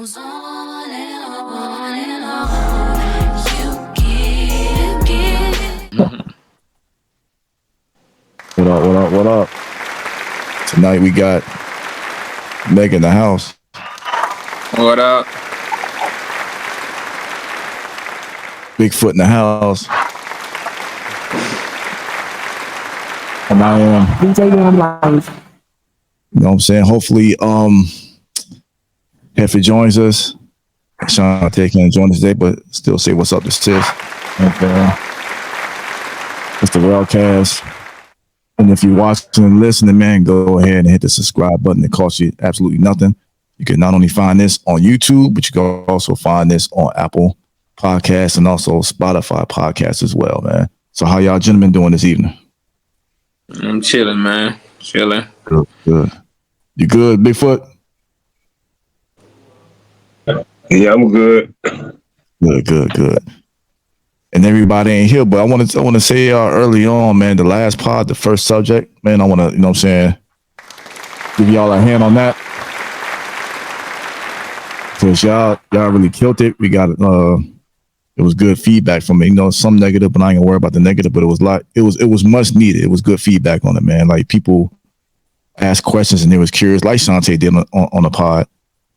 goes on and on and on. You give. What up, what up, what up? Tonight we got Meg in the house. What up? Bigfoot in the house. And I am. You know what I'm saying? Hopefully, Hefty joins us. Sean can't join us today, but still say what's up to sis. And, it's the Railcast. And if you're watching and listening, man, go ahead and hit the subscribe button. It costs you absolutely nothing. You can not only find this on YouTube, but you can also find this on Apple Podcasts and also Spotify Podcasts as well, man. So how y'all gentlemen doing this evening? I'm chilling, man. Chilling. Good, good. You good, Bigfoot? Yeah, I'm good. Good, good, good. And everybody ain't here, but I want to say early on, man, the last pod, the first subject, man, I want to, you know what I'm saying, give y'all a hand on that. Because y'all really killed it. We got it was good feedback from me. You know, some negative, but I ain't gonna worry about the negative. But it was much needed. It was good feedback on it, man. Like people asked questions and they was curious, like Shantae did on the pod,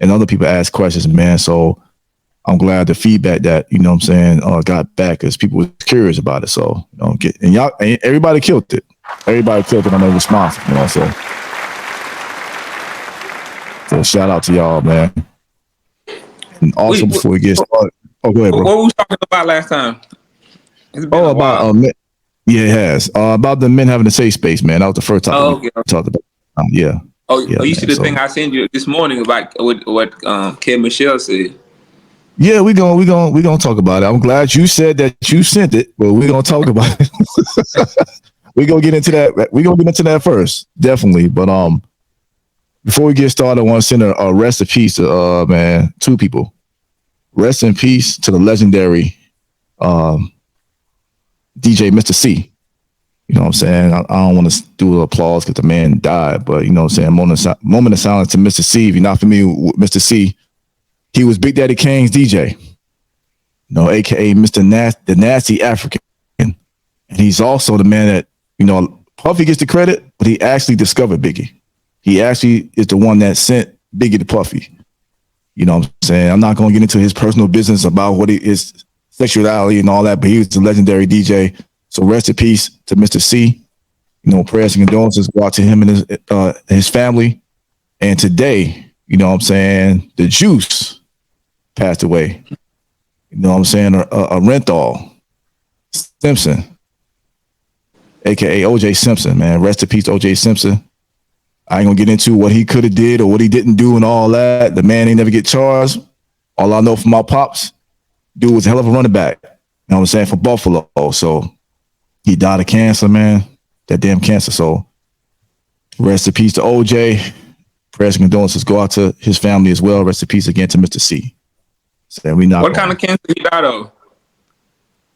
and other people asked questions, man. So I'm glad the feedback that, you know what I'm saying, got back because people were curious about it. So, you know, everybody killed it. Everybody killed it on their response, you know. So shout out to y'all, man. And also before we get started, go ahead, bro. What were we talking about last time? About yeah, it has. About the men having a safe space, man. That was the first topic we talked about. Yeah. You see the thing I sent you this morning about what Kim Michelle said. Yeah, we gonna talk about it. I'm glad you said that you sent it, but we're gonna talk about it. We're gonna get into that. We're gonna get into that first, definitely. But before we get started, I want to send a rest in peace to man, two people. Rest in peace to the legendary DJ Mr. C. You know what I'm saying? I don't want to do applause because the man died, but you know what I'm saying? Moment of silence to Mr. C. If you're not familiar with Mr. C, he was Big Daddy Kane's DJ, you know, aka Mr. The Nasty African. And he's also the man that, you know, Puffy gets the credit, but he actually discovered Biggie. He actually is the one that sent Biggie to Puffy. You know what I'm saying? I'm not going to get into his personal business about what his sexuality and all that, but he was a legendary DJ. So rest in peace to Mr. C. You know, prayers and condolences go out to him and his family. And today, you know what I'm saying, the Juice passed away. You know what I'm saying? A Renthal Simpson, aka OJ Simpson, man. Rest in peace to OJ Simpson. I ain't gonna get into what he could have did or what he didn't do and all that. The man ain't never get charged. All I know from my pops, dude was a hell of a running back. You know what I'm saying? For Buffalo. So he died of cancer, man. That damn cancer. So rest in peace to OJ. Prayers and condolences go out to his family as well. Rest in peace again to Mr. C. So we not. What kind of cancer he died of?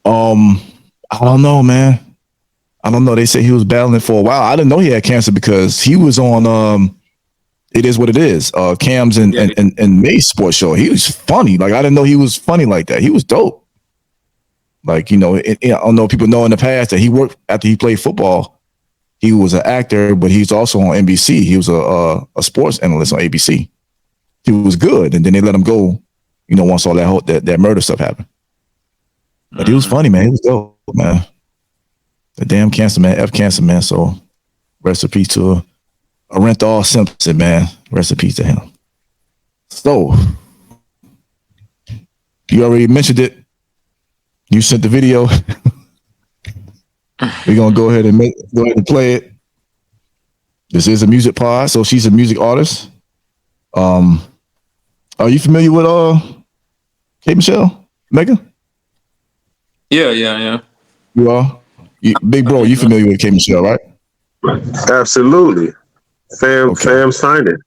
I don't know, man. I don't know. They say he was battling for a while. I didn't know he had cancer because he was on It Is What It Is. Cam's and May's sports show. He was funny. Like I didn't know he was funny like that. He was dope. Like, you know, I don't know if people know in the past that he worked after he played football. He was an actor, but he's also on NBC. He was a sports analyst on ABC. He was good, and then they let him go. You know, once all that murder stuff happened. But he was funny, man. He was dope, man. The damn cancer, man. Cancer, man. So rest in peace to a Renthal Simpson, man. Rest in peace to him. So you already mentioned it. You sent the video. We're gonna go ahead and play it. This is a music pod, so she's a music artist. Are you familiar with K Michelle? Megan? Yeah. You are? Big bro, you familiar with K Michelle, right? Absolutely. Fam signed it.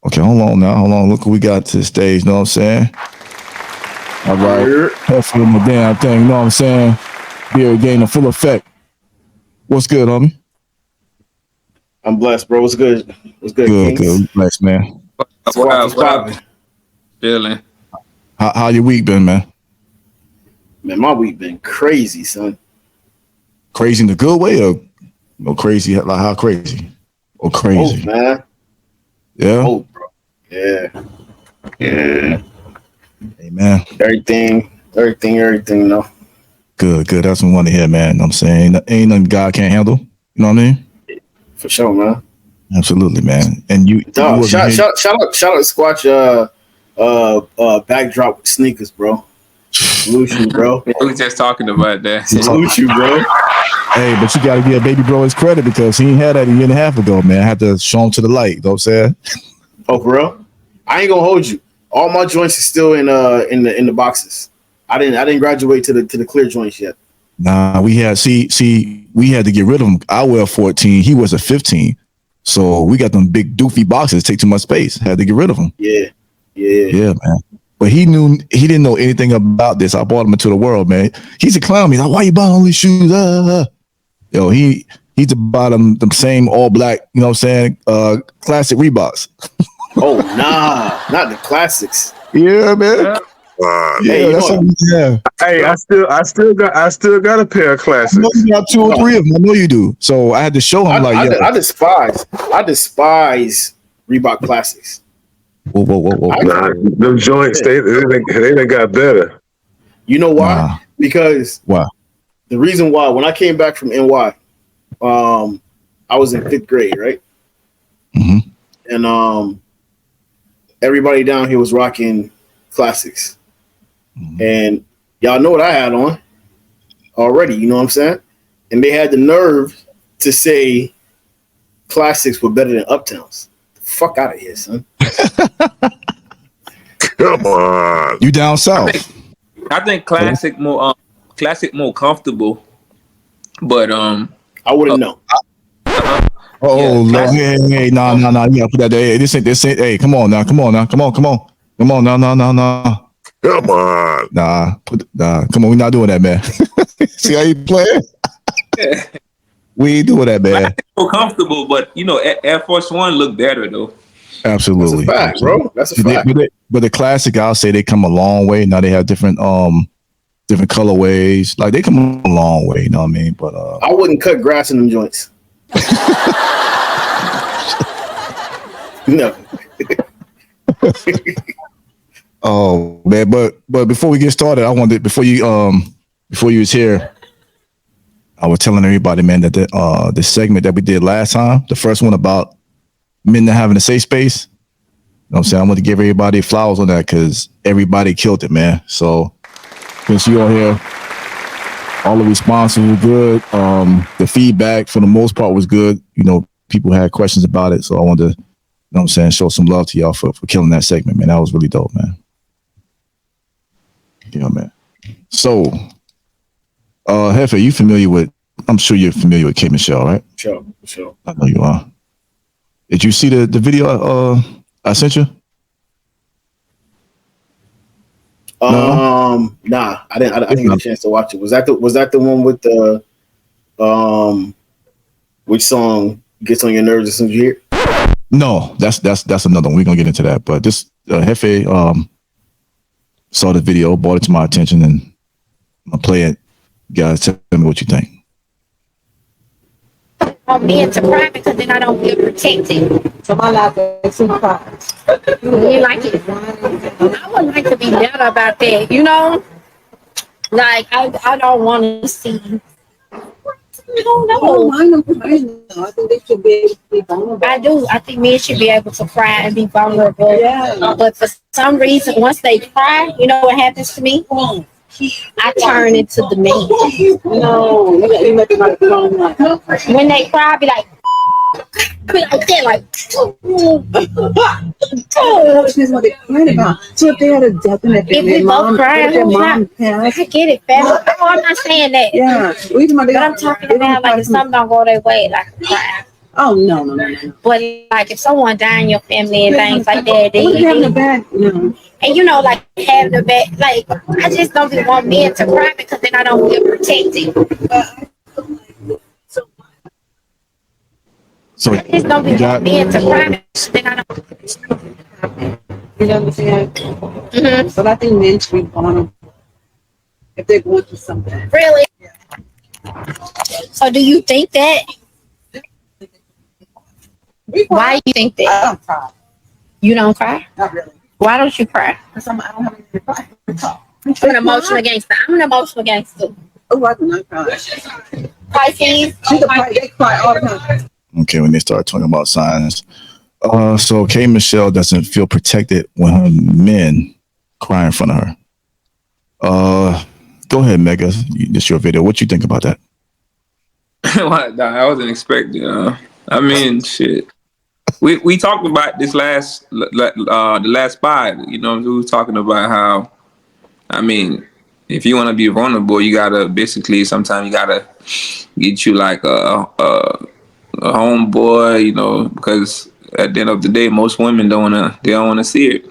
Okay, hold on now. Hold on. Look who we got to the stage, you know what I'm saying? All right. Hopefully my damn thing, you know what I'm saying? Beer game in full effect. What's good, homie? I'm blessed, bro. What's good? What's good, Good, Kings? good. Blessed, man. What up? Feeling. How your week been, man? Man, my week been crazy, son. Crazy in the good way or crazy like how crazy? Or crazy? Oh, man. Yeah. Oh, bro. Yeah. Yeah. Hey, man. Everything, no. Good. That's what I want to hear, man. I'm saying ain't nothing God can't handle. You know what I mean? For sure, man. Absolutely, man. And you Dog, wasn't shout here. out to Squatch backdrop with sneakers, bro. Salute you, bro. Yeah, we just talking about that. Salute you, bro. Hey, but you got to give baby bro his credit because he ain't had that a year and a half ago, man. I had to show him to the light. You know what I'm saying? Oh, bro. I ain't gonna hold you. All my joints are still in the boxes. I didn't graduate to the clear joints yet. Nah, we had we had to get rid of him. I wear 14. He was a 15. So we got them big doofy boxes, take too much space. Had to get rid of him. Yeah, man. But he didn't know anything about this. I brought him into the world, man. He's a clown. He's like, why you buying all these shoes? Yo, he's about them same all black, you know what I'm saying? Classic Reeboks. Oh nah, not the classics. Yeah, man. Hey, that's what yeah. Hey, I still got a pair of I classics. know you got 2 or 3 of them. I know you do. So I had to show him I despise Reebok classics. Whoa. Nah, them joints they done got better. You know why? Nah. Because Wow. the reason why when I came back from NY, I was in 5th grade, right? Mm-hmm. And everybody down here was rocking classics. Mm-hmm. And y'all know what I had on already, you know what I'm saying? And they had the nerve to say classics were better than Uptowns. Fuck out of here, son. Come on. You down south. I think classic more comfortable, but I wouldn't know. Oh, Yeah, Lord. classic. Hey, nah. You gotta put that there. Hey, this ain't, hey, come on now. Come on, no. Come on. Come on, we're not doing that, man. See how you playing? Yeah. We ain't doing that, man. Classic more comfortable, but Air Force One look better though. Absolutely. That's a fact, bro. That's a fact. But the classic, I'll say they come a long way. Now they have different colorways. Like they come a long way, you know what I mean? But I wouldn't cut grass in them joints. No. Oh man, but before we get started, I wanted before you was here, I was telling everybody, man, that the segment that we did last time, the first one about men not having a safe space. You know what I'm saying? I want to give everybody flowers on that because everybody killed it, man. So since you all here, all the responses were good. The feedback for the most part was good. You know, people had questions about it. So I wanted to, you know what I'm saying, show some love to y'all for killing that segment, man. That was really dope, man. Yeah, man. So, Hefe, you familiar with? I'm sure you're familiar with K Michelle, right? Sure. I know you are. Did you see the video I sent you? Nah, I didn't get a chance to watch it. Was that the one with the which song gets on your nerves as soon as you hear it? No, that's another one. We're gonna get into that. But this Hefe saw the video, brought it to my attention, and I'm gonna play it. You guys, tell me what you think. On me into private because then I don't feel protected. So my life is super private. You like it? I would like to be better about that, you know? Like, I don't want to see. I don't know. I think they should be able to be vulnerable. I do. I think men should be able to cry and be vulnerable. Yeah. But for some reason, once they cry, you know what happens to me? I turn into the man. No, you make like When they cry, I be like that, like. This is what they're crying about. So if they had a death in their If family, we both cry, their mom passed. I get it, fam. No, I'm not saying that. Yeah. But I'm talking about like if something don't go their way, like cry. Oh no. But like if someone die in your family and things like that, then having a bad, no. and you know, like having the bad, like I just don't really want men to cry because then I don't feel protected. So I just don't really want men to cry because then I don't. You know what I'm saying? Mm-hmm. But I think men should be vulnerable if they're going through something. Really? So do you think that? Why do you think I that? don't cry. You don't cry? Not really. Why don't you cry? Because I don't have anything to cry. I'm an emotional gangster. I'm an emotional gangster. Oh, I do not cry. Pisces. She can cry. They cry all the time. Okay, when they start talking about signs. So K Michelle doesn't feel protected when her men cry in front of her. Go ahead, Mega. This your video. What you think about that? What? Nah, I wasn't expecting. I mean, shit. We talked about this the last spot. You know, we was talking about how, I mean, if you want to be vulnerable, you gotta basically sometimes you gotta get you like a homeboy. You know, because at the end of the day, most women they don't wanna see it.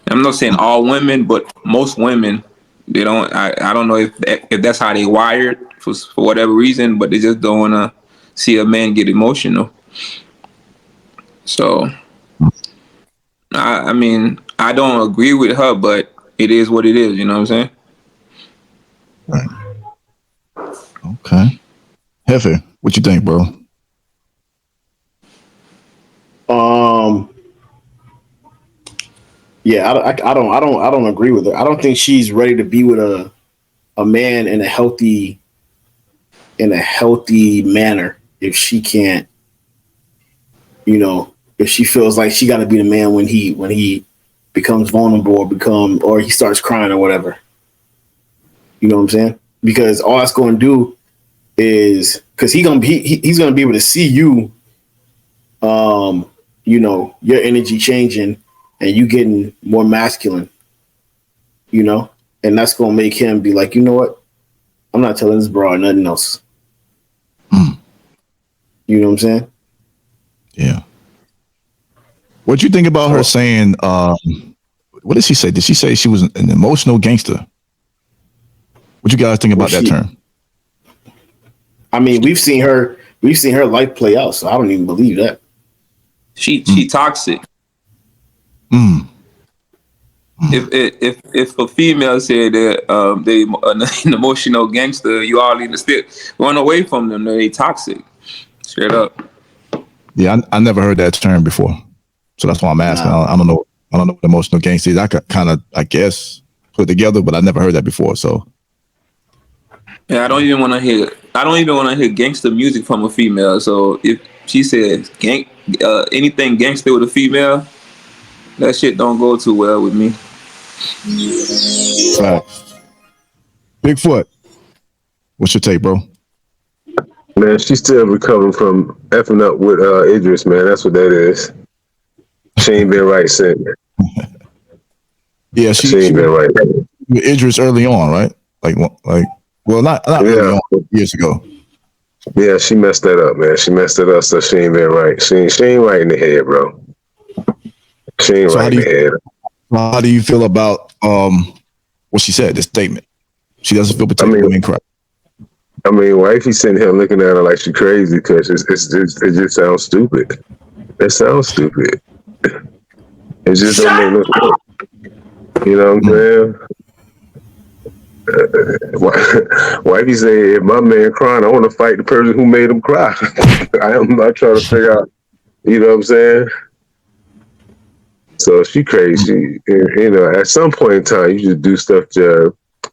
I'm not saying all women, but most women, they don't. I don't know if that's how they wired for whatever reason, but they just don't wanna see a man get emotional. So I mean, I don't agree with her, but it is what it is. You know what I'm saying? Right. Okay. Hefe, what you think, bro? Yeah, I don't agree with her. I don't think she's ready to be with a man in a healthy manner if she can't, you know, if she feels like she got to be the man when he becomes vulnerable or he starts crying or whatever. You know what I'm saying? Because all that's going to do is because he's gonna be able to see you, you know, your energy changing and you getting more masculine, you know, and that's gonna make him be like, you know what, I'm not telling this broad nothing else. You know what I'm saying? Yeah. What you think about her saying? What did she say? Did she say she was an emotional gangster? What you guys think about that term? I mean, we've seen her life play out, so I don't even believe that. She toxic. If a female said that they an emotional gangster, you all need to still run away from them. They toxic. Straight up. Yeah, I never heard that term before, so that's why I'm asking. Nah. I don't know. I don't know what emotional gangster is. I could kind of, I guess, put it together, but I never heard that before. So Yeah, I don't even want to hear gangster music from a female. So if she says anything gangster with a female, that shit don't go too well with me. Bigfoot, what's your take, bro? Man, she's still recovering from effing up with Idris, man. That's what that is. She ain't been right since. Yeah, She ain't been right. with Idris early on, right? Well, not early on, but years ago. Yeah, she messed that up, man. She messed it up, so she ain't been right. She ain't right in the head, bro. She ain't right in the head. How do you feel about what she said? This statement. She doesn't feel protected when men cry. I mean, wifey sitting here looking at her like she crazy because it just sounds stupid. It sounds stupid. It just don't make no sense. You know what I'm saying? Wifey say, if my man crying, I want to fight the person who made him cry. I am not trying to figure out, you know what I'm saying? So she crazy. You know, at some point in time, you just do stuff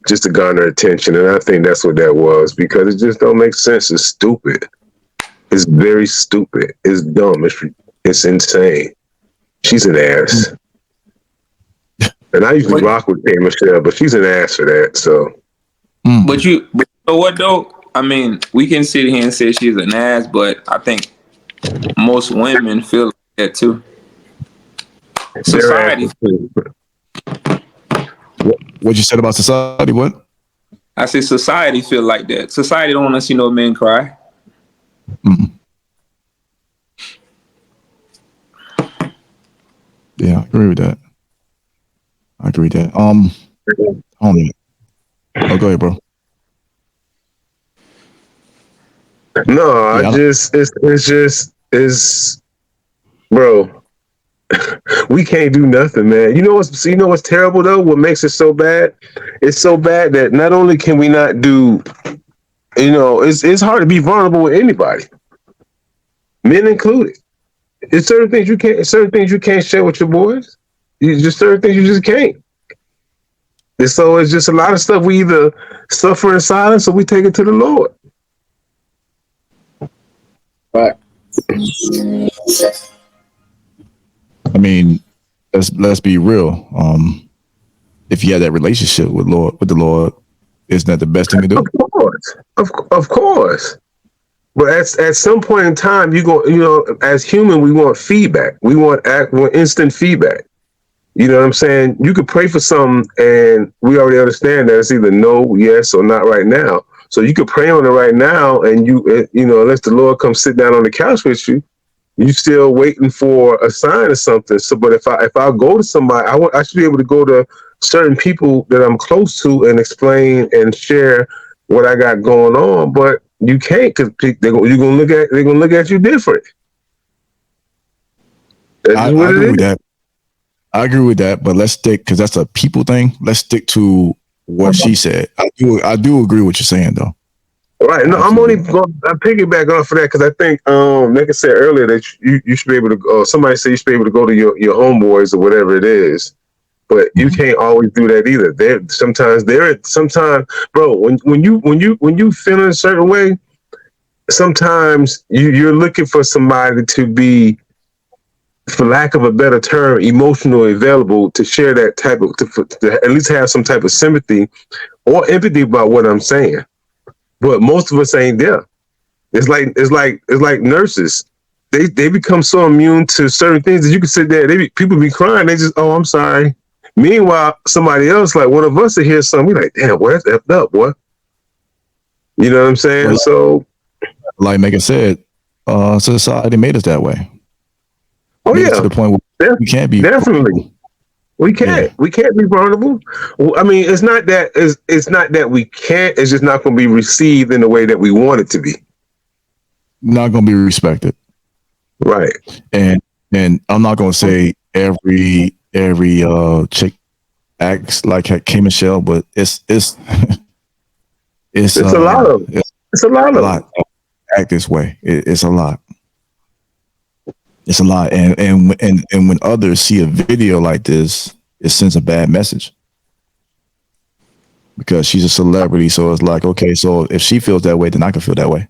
just to garner attention. And I think that's what that was because it just don't make sense. It's stupid. It's very stupid. It's dumb. It's insane. She's an ass. And I usually rock with K Michelle, but she's an ass for that. So, But you know what though? I mean, we can sit here and say she's an ass, but I think most women feel like that too. Society. What you said about society? What? I say society feel like that. Society don't want to see no men cry. Yeah, I agree with that. Homie. Oh, go ahead, bro. no, it's bro. we can't do nothing, man. You know what's terrible though? What makes it so bad? It's so bad that not only can we not do, it's hard to be vulnerable with anybody, men included. It's certain things you can't share with your boys. You just certain things you just can't. And so it's just a lot of stuff we either suffer in silence or we take it to the Lord. Right. I mean, let's be real. If you have that relationship with the Lord, isn't that the best thing to do? Of course, of course. But at some point in time, as human, we want feedback. We want instant feedback. You know what I'm saying? You could pray for something, and we already understand that it's either no, yes, or not right now. So you could pray on it right now, and unless the Lord comes sit down on the couch with you, you still waiting for a sign or something. So, but if I go to somebody, I should be able to go to certain people that I'm close to and explain and share what I got going on. But you can't, because they're gonna look at you different. That's I, just I what it agree is. with that. I agree with that, but let's stick because that's a people thing. Let's stick to what she said. I do agree with what you're saying though. Right. No, I'm only Absolutely. going. I piggyback off of that because I think, like I said earlier, that you should be able to. Somebody said you should be able to go to your homeboys or whatever it is, but you Mhm. can't always do that either. Sometimes, bro. When you feel in a certain way, sometimes you're looking for somebody to be, for lack of a better term, emotionally available to share that type of to at least have some type of sympathy or empathy about what I'm saying. But most of us ain't there. It's like nurses. They become so immune to certain things that you can sit there. People be crying. They just, oh, I'm sorry. Meanwhile, somebody else, like one of us, will hear something. We like, damn, boy, that's effed up, boy. You know what I'm saying? But So, like Megan said, society made us that way. oh Made us to yeah, the point where we can't be definitely. vulnerable. We Yeah, can't. We can't be vulnerable. Well, I mean, it's not that we can't. It's just not going to be received in the way that we want it to be. not gonna be respected. Right. And I'm not gonna say every chick acts like K Michelle, but it's It's a lot of. it's It's a lot a of them. lot act this way. It's a lot. It's a lot. And when others see a video like this, it sends a bad message because she's a celebrity. So it's like, okay, so if she feels that way, then I can feel that way.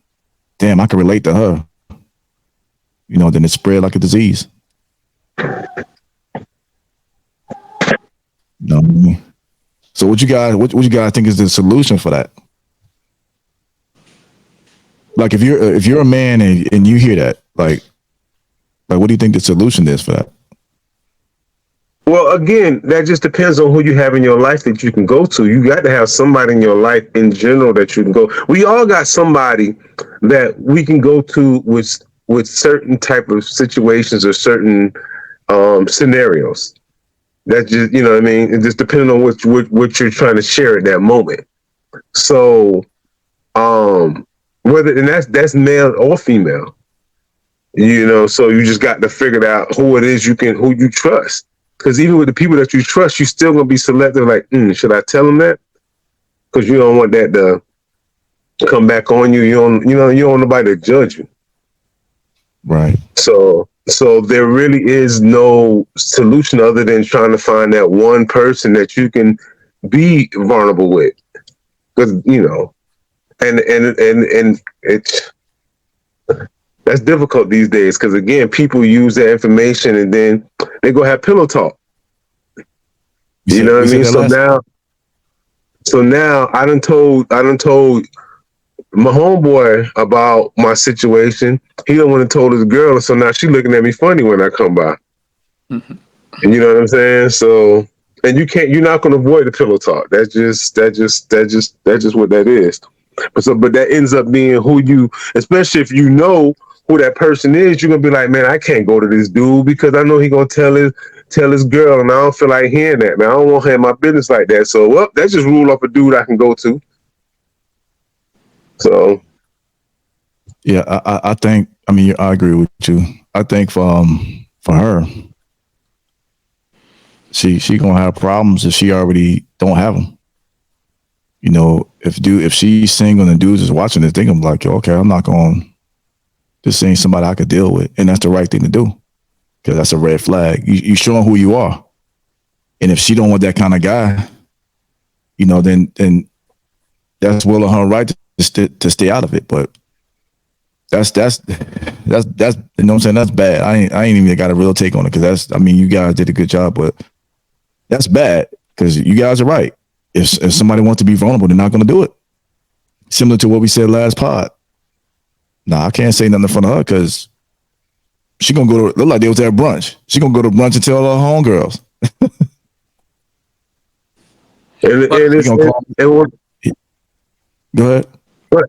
Damn, I can relate to her. Then it spread like a disease. You know what I mean? So what you guys think is the solution for that? Like if you're a man and you hear that, like what do you think the solution is for that? Well, again, that just depends on who you have in your life that you can go to. You got to have somebody in your life in general that you can go. We all got somebody that we can go to with certain type of situations or certain scenarios. That just, you know what I mean? It just depending on what you're trying to share at that moment. So, um, whether and that's male or female. So you just got to figure out who it is who you trust. Because even with the people that you trust, you still gonna be selective. Like, should I tell them that? Because you don't want that to come back on you. You don't want nobody to judge you. Right. So there really is no solution other than trying to find that one person that you can be vulnerable with. Because and it's that's difficult these days. Because again, people use that information and then they go have pillow talk. You know what We I said mean? that last. So now I done told my homeboy about my situation. He don't want to told his girl, so now she looking at me funny when I come by. Mhm. And you know what I'm saying? So, and you're not gonna avoid the pillow talk. That's just what that is. But that ends up being especially if you know who that person is, you're gonna be like, man, I can't go to this dude because I know he gonna tell his girl, and I don't feel like hearing that, man. I don't want to have my business like that. So, well, that's just rule off a dude I can go to. So, Yeah, I think. I mean, I agree with you. I think for her, she gonna have problems if she already don't have them. You know, if she's single and dudes is watching this, they gonna be like, okay, I'm not gonna. This ain't somebody I could deal with, and that's the right thing to do because that's a red flag. You showing who you are, and if she don't want that kind of guy, you know, then that's well on her right to stay out of it. But that's you know what I'm saying, that's bad. I ain't even got a real take on it because I mean, you guys did a good job, but that's bad because you guys are right. If somebody wants to be vulnerable, they're not going to do it. Similar to what we said last pod. Nah, I can't say nothing in front of her because she gonna go to look like they was at brunch. She gonna go to brunch and tell her homegirls. Go ahead.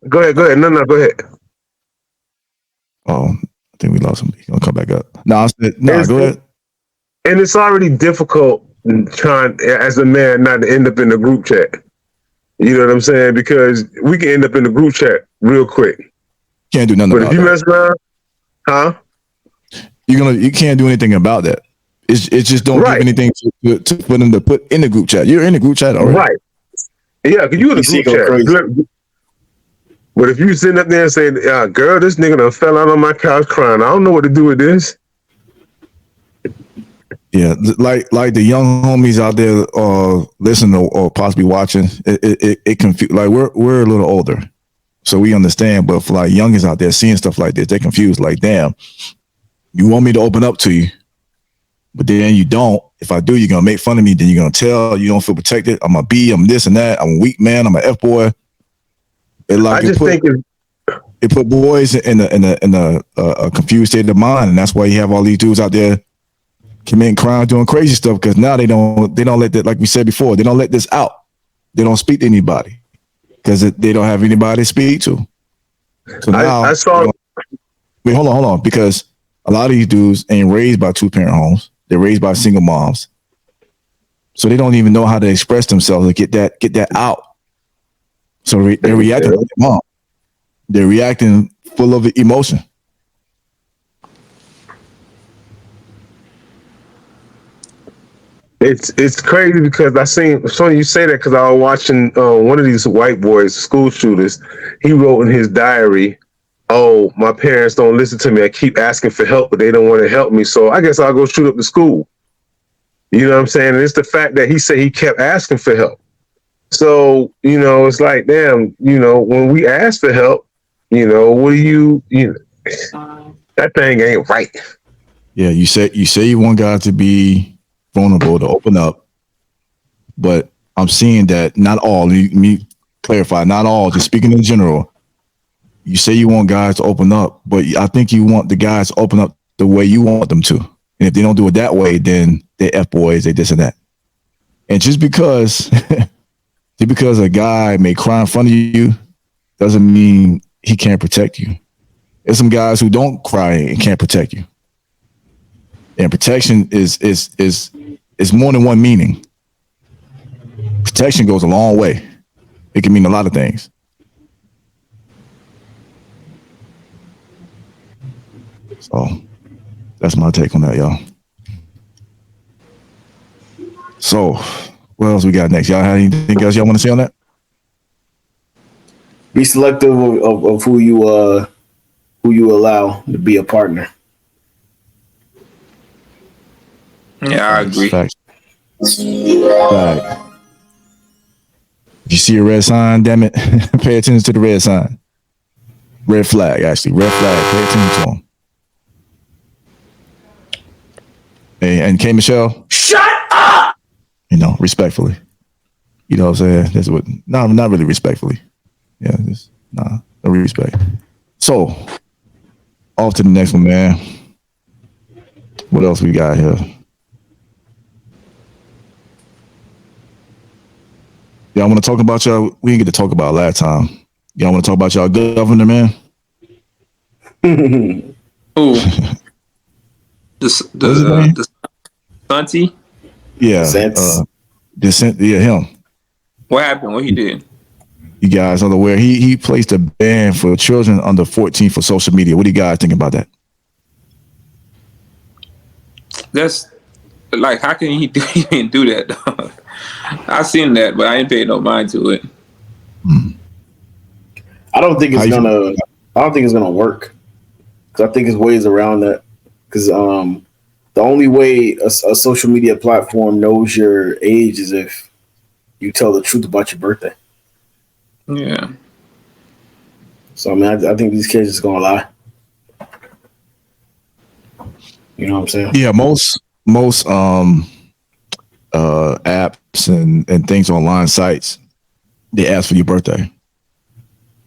Go ahead. No, go ahead. Oh, I think we lost him. He's gonna come back up. No, I said go ahead. And it's already difficult trying as a man not to end up in the group chat. You know what I'm saying? Because we can end up in the group chat real quick. Can't do nothing but about if you that. mess around, huh? You can't do anything about that. It's just don't give anything to for them to put in the group chat. You're in the group chat already. Right. Yeah, because you in the group chat. But if you sitting up there and say, girl, this nigga done fell out on my couch crying. I don't know what to do with this. Yeah, like the young homies out there listening or possibly watching, it confuse. Like we're a little older, so we understand. But for like youngins out there seeing stuff like this, they're confused. Like, damn, you want me to open up to you, but then you don't. If I do, you're gonna make fun of me. Then you're gonna tell you don't feel protected. I'm a B. I'm this and that. I'm a weak man. I'm an F boy. It put boys in a confused state of mind, and that's why you have all these dudes out there committing crime, doing crazy stuff, because now they don't let that, like we said before, they don't let this out. They don't speak to anybody because they don't have anybody to speak to. So now, I saw. Wait, hold on, because a lot of these dudes ain't raised by 2-parent homes. They're raised by single moms, so they don't even know how to express themselves to get that out. So they're reacting like their mom. They're reacting full of emotion. It's crazy because I seen. It's funny you say that because I was watching one of these white boys, school shooters. He wrote in his diary, "Oh, my parents don't listen to me. I keep asking for help, but they don't want to help me. So I guess I'll go shoot up the school." You know what I'm saying? And it's the fact that he said he kept asking for help. So, you know, it's like, damn, you know, when we ask for help, you know, what do you know, that thing ain't right. Yeah, you say you want God to be vulnerable, to open up, but I'm seeing that not all, let me clarify, not all, just speaking in general, you say you want guys to open up, but I think you want the guys to open up the way you want them to. And if they don't do it that way, then they're F-boys, they this and that. And just because a guy may cry in front of you doesn't mean he can't protect you. There's some guys who don't cry and can't protect you. And protection is more than one meaning. Protection goes a long way. It can mean a lot of things. So that's my take on that, y'all. So what else we got next? Y'all have anything else y'all want to say on that? Be selective of who you allow to be a partner. Yeah, I agree. Facts. Right. If you see a red sign, damn it, pay attention to the red sign. Red flag, actually. Red flag. Pay attention to them. Hey, and K. Michelle. Shut up! You know, respectfully. You know what I'm saying? That's what. No, not really respectfully. Yeah, just no respect. So, off to the next one, man. What else we got here? Y'all want to talk about y'all? We didn't get to talk about last time. Y'all want to talk about y'all governor, man? Who? the Santi? Yeah. Yeah, him. What happened? What he did? You guys are aware. He placed a ban for children under 14 for social media. What do you guys think about that? That's like, how can he even do that? Dog? I seen that, but I ain't paid no mind to it. I don't think How it's you feel? gonna. I don't think it's gonna work because I think there's ways around that. Because the only way a social media platform knows your age is if you tell the truth about your birthday. Yeah. So I mean, I think these kids is gonna lie. You know what I'm saying? Yeah, most apps and things online sites, they ask for your birthday.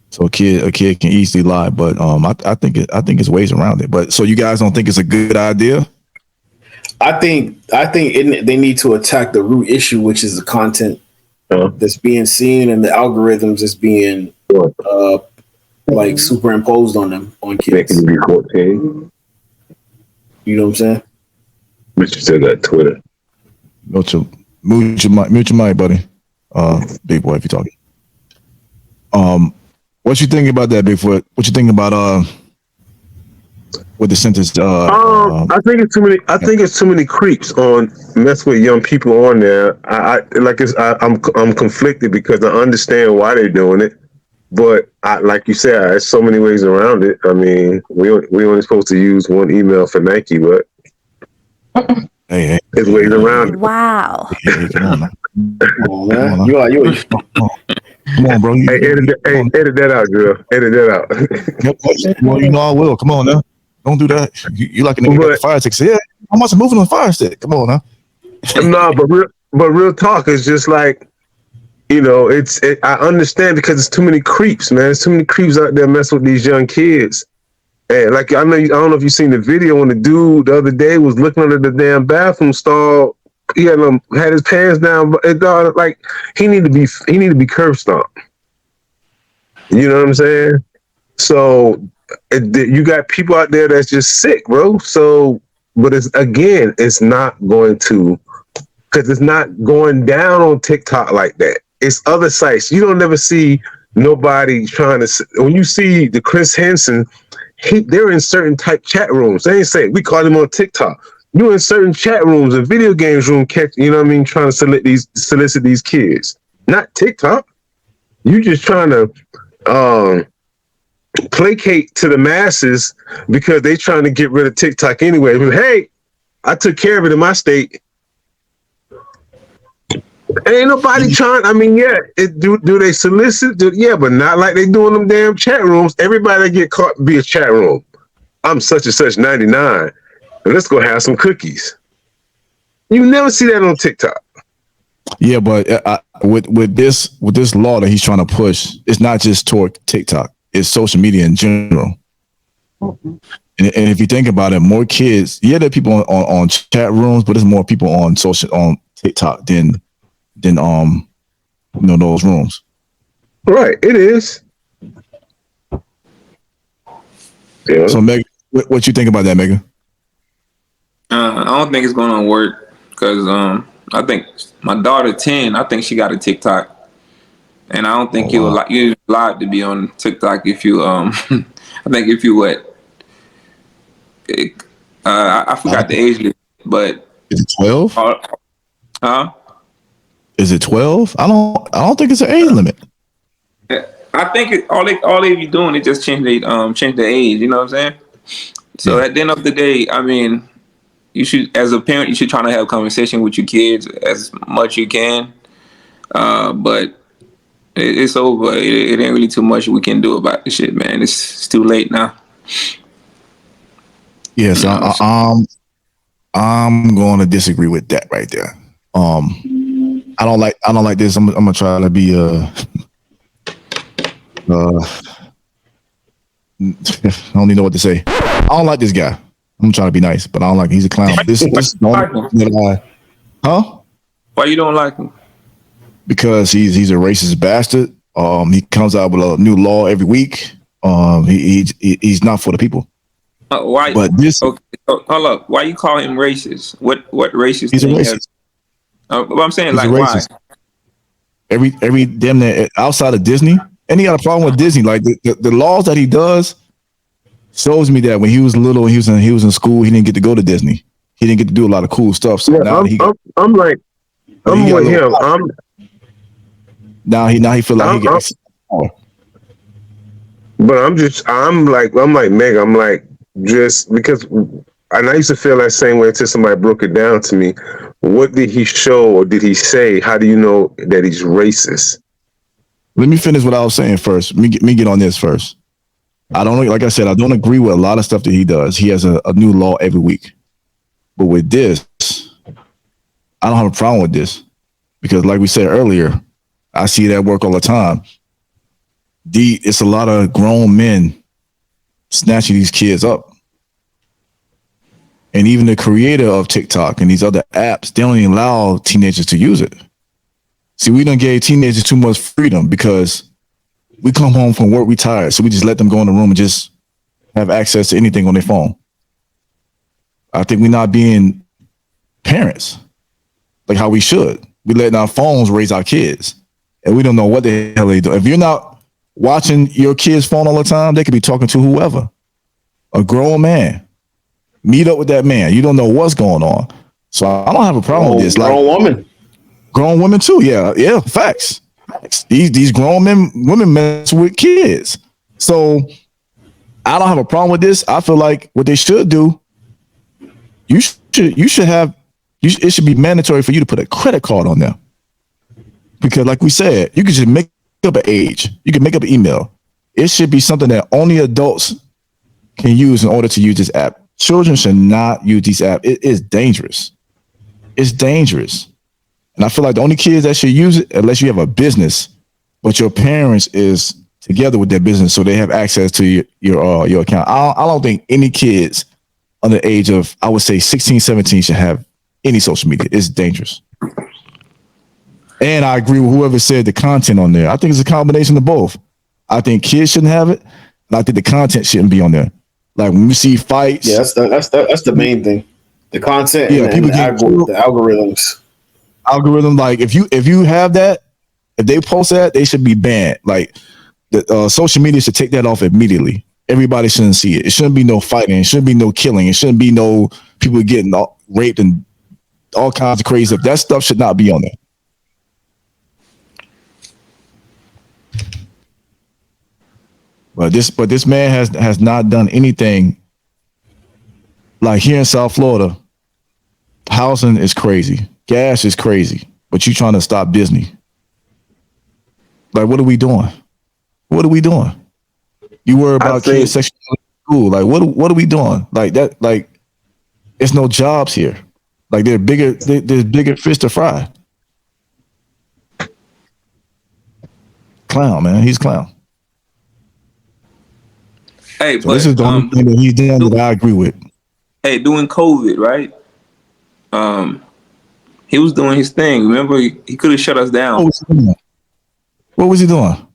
So a kid can easily lie, but I think it's ways around it. But so you guys don't think it's a good idea? I think they need to attack the root issue, which is the content Uh, that's being seen and the algorithms that's being uh, like superimposed on them on making kids. you be 14, You know what I'm saying? but you still got Twitter. Mute your mic, buddy. Big boy, if you're talking. What you think about that, Bigfoot? What you think about with the sentence? I think it's too many. I think it's too many creeps on mess with young people on there. I'm conflicted because I understand why they're doing it, but like you said, there's so many ways around it. I mean, we only supposed to use one email for Nike, but Hey, there's ways around it. Wow. hey, come on, man. Come on, man. Come on, come on, bro. Hey, Come on. edit that out, girl. Edit that out. Well, you know I will. Come on now. Don't do that. You like a nigga got the But fire stick. Say, yeah, how much moving on the fire stick? Come on now. no, but real talk is just like, I understand because it's too many creeps, man. There's too many creeps out there messing with these young kids. And like I don't know if you've seen the video when the dude the other day was looking under the damn bathroom stall. He had his pants down, but like he need to be curb stomped. You know what I'm saying? So you got people out there that's just sick, bro. So, but it's not going to, because it's not going down on TikTok like that. It's other sites. You don't never see nobody trying to. When you see the Chris Henson, they're in certain type chat rooms. They ain't say we call him on TikTok. You're in certain chat rooms and video games room, you know what I mean, trying to solicit these kids. Not TikTok. You just trying to placate to the masses because they trying to get rid of TikTok anyway. But hey, I took care of it in my state. Ain't nobody trying. I mean, yeah, do they solicit? Yeah, but not like they do in them damn chat rooms. Everybody that get caught be a chat room. I'm such and such 99. Let's go have some cookies. You never see that on TikTok. Yeah, but with this law that he's trying to push, it's not just toward TikTok. It's social media in general. And if you think about it, more kids. Yeah, there are people on chat rooms, but there's more people on TikTok than those rooms. Right, it is. Yeah. So, Meg, what you think about that, Megan? I don't think it's gonna work because I think my daughter 10. I think she got a TikTok, and I don't think you're allowed to be on TikTok if you I think if you I forgot the age limit, but is it 12? Huh? Is it 12? I don't think it's an age limit. I think all they be doing is just change the age. You know what I'm saying? So at the end of the day, I mean, you should, as a parent, you should try to have a conversation with your kids as much you can. But it's over. It ain't really too much we can do about this shit, man. It's too late now. Yes, I'm going to disagree with that right there. I don't like this. I'm gonna try to be I don't even know what to say. I don't like this guy. I'm trying to be nice, but I don't like him. He's a clown. Huh? Why you don't like him? Because he's a racist bastard. He comes out with a new law every week. He's not for the people. Why? But this. Okay, so, hold up. Why you call him racist? What racist? He's a racist. But I'm saying, He's like, a racist. Why? Every damn near outside of Disney, and he got a problem with Disney. Like the laws that he does shows me that when he was little, he was in school, he didn't get to go to Disney. he didn't get to do a lot of cool stuff. So Yeah, now he got, I'm like, I'm he got a with little, him. now he feel like he I'm, gets. but I'm like Meg. I'm like, just because, and I used to feel that same way until somebody broke it down to me. What did he show or did he say? How do you know that he's racist? Let me finish what I was saying first. Me get on this first. I don't like I said, I don't agree with a lot of stuff that he does. He has a new law every week. But with this, I don't have a problem with this. Because like we said earlier, I see it at work all the time. It's a lot of grown men snatching these kids up. And even the creator of TikTok and these other apps, they don't even allow teenagers to use it. See, we done gave teenagers too much freedom because we come home from work, we tired. So we just let them go in the room and just have access to anything on their phone. I think we're not being parents like how we should. We letting our phones raise our kids. And we don't know what the hell they do. If you're not watching your kid's phone all the time, they could be talking to whoever. A grown man. Meet up with that man. You don't know what's going on. So I don't have a problem with this. Grown woman. Grown women too. Yeah, facts. These grown women mess with kids. So I don't have a problem with this. I feel like what they should do, it should be mandatory for you to put a credit card on there. Because like we said, you can just make up an age. You can make up an email. It should be something that only adults can use in order to use this app. Children should not use these apps. It is dangerous. It's dangerous. And I feel like the only kids that should use it, unless you have a business, but your parents is together with their business, so they have access to your account. I don't think any kids under the age of, I would say 16, 17 should have any social media. It's dangerous. And I agree with whoever said the content on there. I think it's a combination of both. I think kids shouldn't have it, and I think the content shouldn't be on there. Like when we see fights. Yeah, that's the main thing. The content and people the algorithms. Algorithm, like if you have that, if they post that, they should be banned. Like the social media should take that off immediately. Everybody shouldn't see it. It shouldn't be no fighting. It shouldn't be no killing. It shouldn't be no people getting raped and all kinds of crazy stuff. That stuff should not be on there. But this man has not done anything. Like here in South Florida, housing is crazy, gas is crazy, but you trying to stop Disney. Like, what are we doing? What are we doing? You worry about kids sexuality in school. Like, what are we doing? Like that, like it's no jobs here. Like there's bigger fish to fry. Clown, man. He's a clown. Hey, So but this is the only thing that he's done that I agree with. Hey, during COVID, right? He was doing his thing. Remember, he could have shut us down. What was he doing?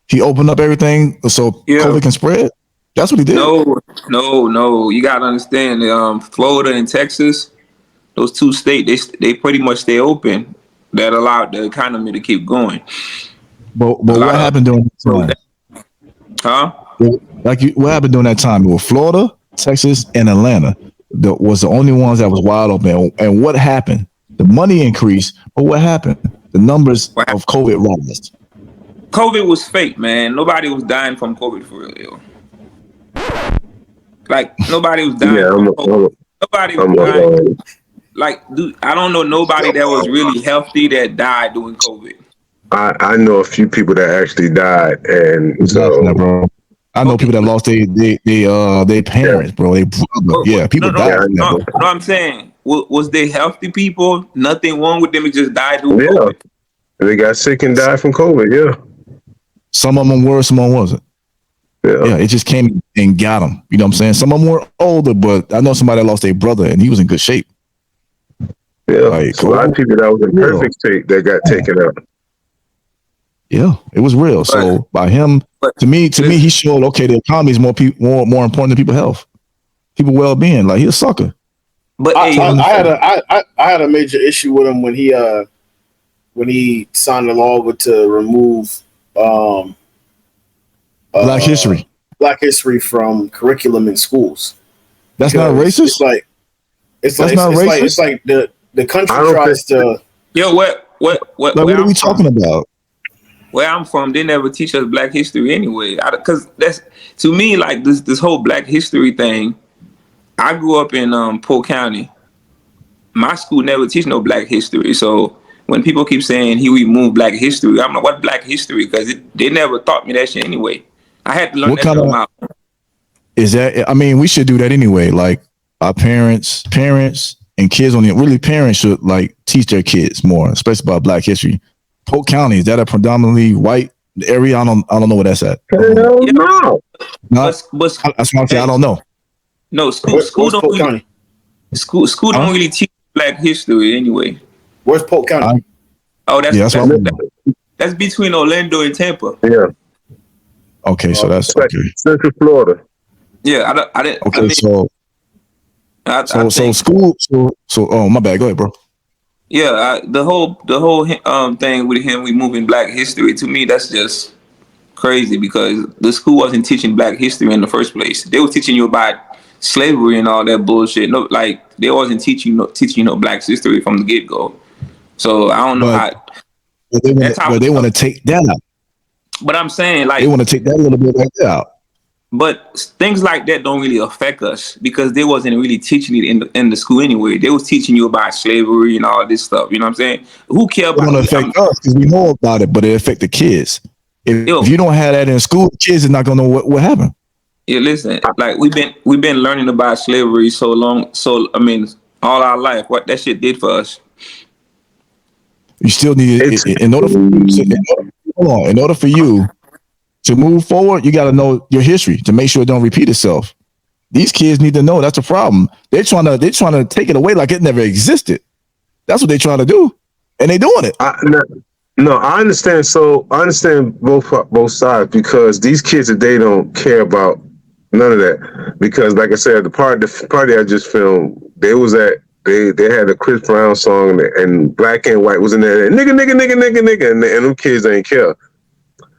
He opened up everything so COVID can spread. That's what he did. No. You gotta understand. Florida and Texas, those two states, they pretty much stay open. That allowed the economy to keep going. But what happened during that time? Huh? What happened during that time? It was Florida, Texas, and Atlanta was the only ones that was wide open. And what happened? The money increased, but what happened? The numbers of COVID rose. COVID was fake, man. Nobody was dying from COVID for real. Like nobody was dying from COVID. Nobody was dying. Like, dude, I don't know nobody that was really healthy that died during COVID. I know a few people that actually died, and so bro. I know people that lost their parents, bro. They brother. People died. No, I'm saying, was they healthy people? Nothing wrong with them. It just died during COVID. They got sick and died from COVID. Yeah. Some of them were, some of them wasn't. Yeah, it just came and got them. You know what I'm saying? Some of them were older, but I know somebody that lost their brother, and he was in good shape. Yeah, like, a lot of people that was in perfect shape that got taken out. Yeah, it was real. So by him, to me, he showed the economy is more important than people's health, people well-being. Like, he's a sucker. But I had a major issue with him when he signed the law to remove Black history from curriculum in schools. That's not racist. It's That's like not racist. it's like the I country don't tries to. Yo, Like, where what where are we I'm talking from? about? Where I'm from, they never teach us Black history anyway. Because that's to me like this whole Black history thing. I grew up in Polk County. My school never teach no Black history. So when people keep saying he removed Black history, I'm like, what Black history? Because they never taught me that shit anyway. I had to learn What that shit kind on of my own. is that? I mean, we should do that anyway. Like our parents, and kids on the really parents should like teach their kids more, especially about Black history. Polk County, is that a predominantly white area? I don't know where that's at. Hell Yeah, no. Not but that's why I say I hey, don't know. no school Where's don't Polk really County? school Huh? don't really teach Black history anyway. Where's Polk County? I, Oh, yeah, that's what that's between Orlando and Tampa. Yeah, okay. So that's it's like okay. Central Florida. Yeah, I didn't. I Okay, mean, so I think school. So oh my bad. Go ahead, bro. yeah. The whole thing with him removing Black history to me that's just crazy because the school wasn't teaching Black history in the first place. They were teaching you about slavery and all that bullshit. No, like they wasn't teaching you no Black history from the get go. So I don't know But how that type but of they want stuff. to take that out. But I'm saying They like, want to take that little bit like that out. but things like that don't really affect us because they wasn't really teaching it in the school anyway. They was teaching you about slavery and all this stuff. You know what I'm saying? Who care It about? don't affect us because we know about it, but it affect the kids. If Yo, you don't have that in school, kids is not gonna know what happened. yeah, listen, like we've been learning about slavery so long, so I mean, all our life. What that shit did for us. You still need It's in order for you to, in order for you to move forward, you got to know your history to make sure it don't repeat itself. These kids need to know that's a problem. They're trying to take it away like it never existed. That's what they're trying to do, and they're doing it. no, I understand. So I understand both sides because these kids today don't care about none of that. Because, like I said, the party I just filmed, they had a Chris Brown song and Black and White was in there. Nigga, nigga, nigga, nigga, nigga, and them kids ain't care.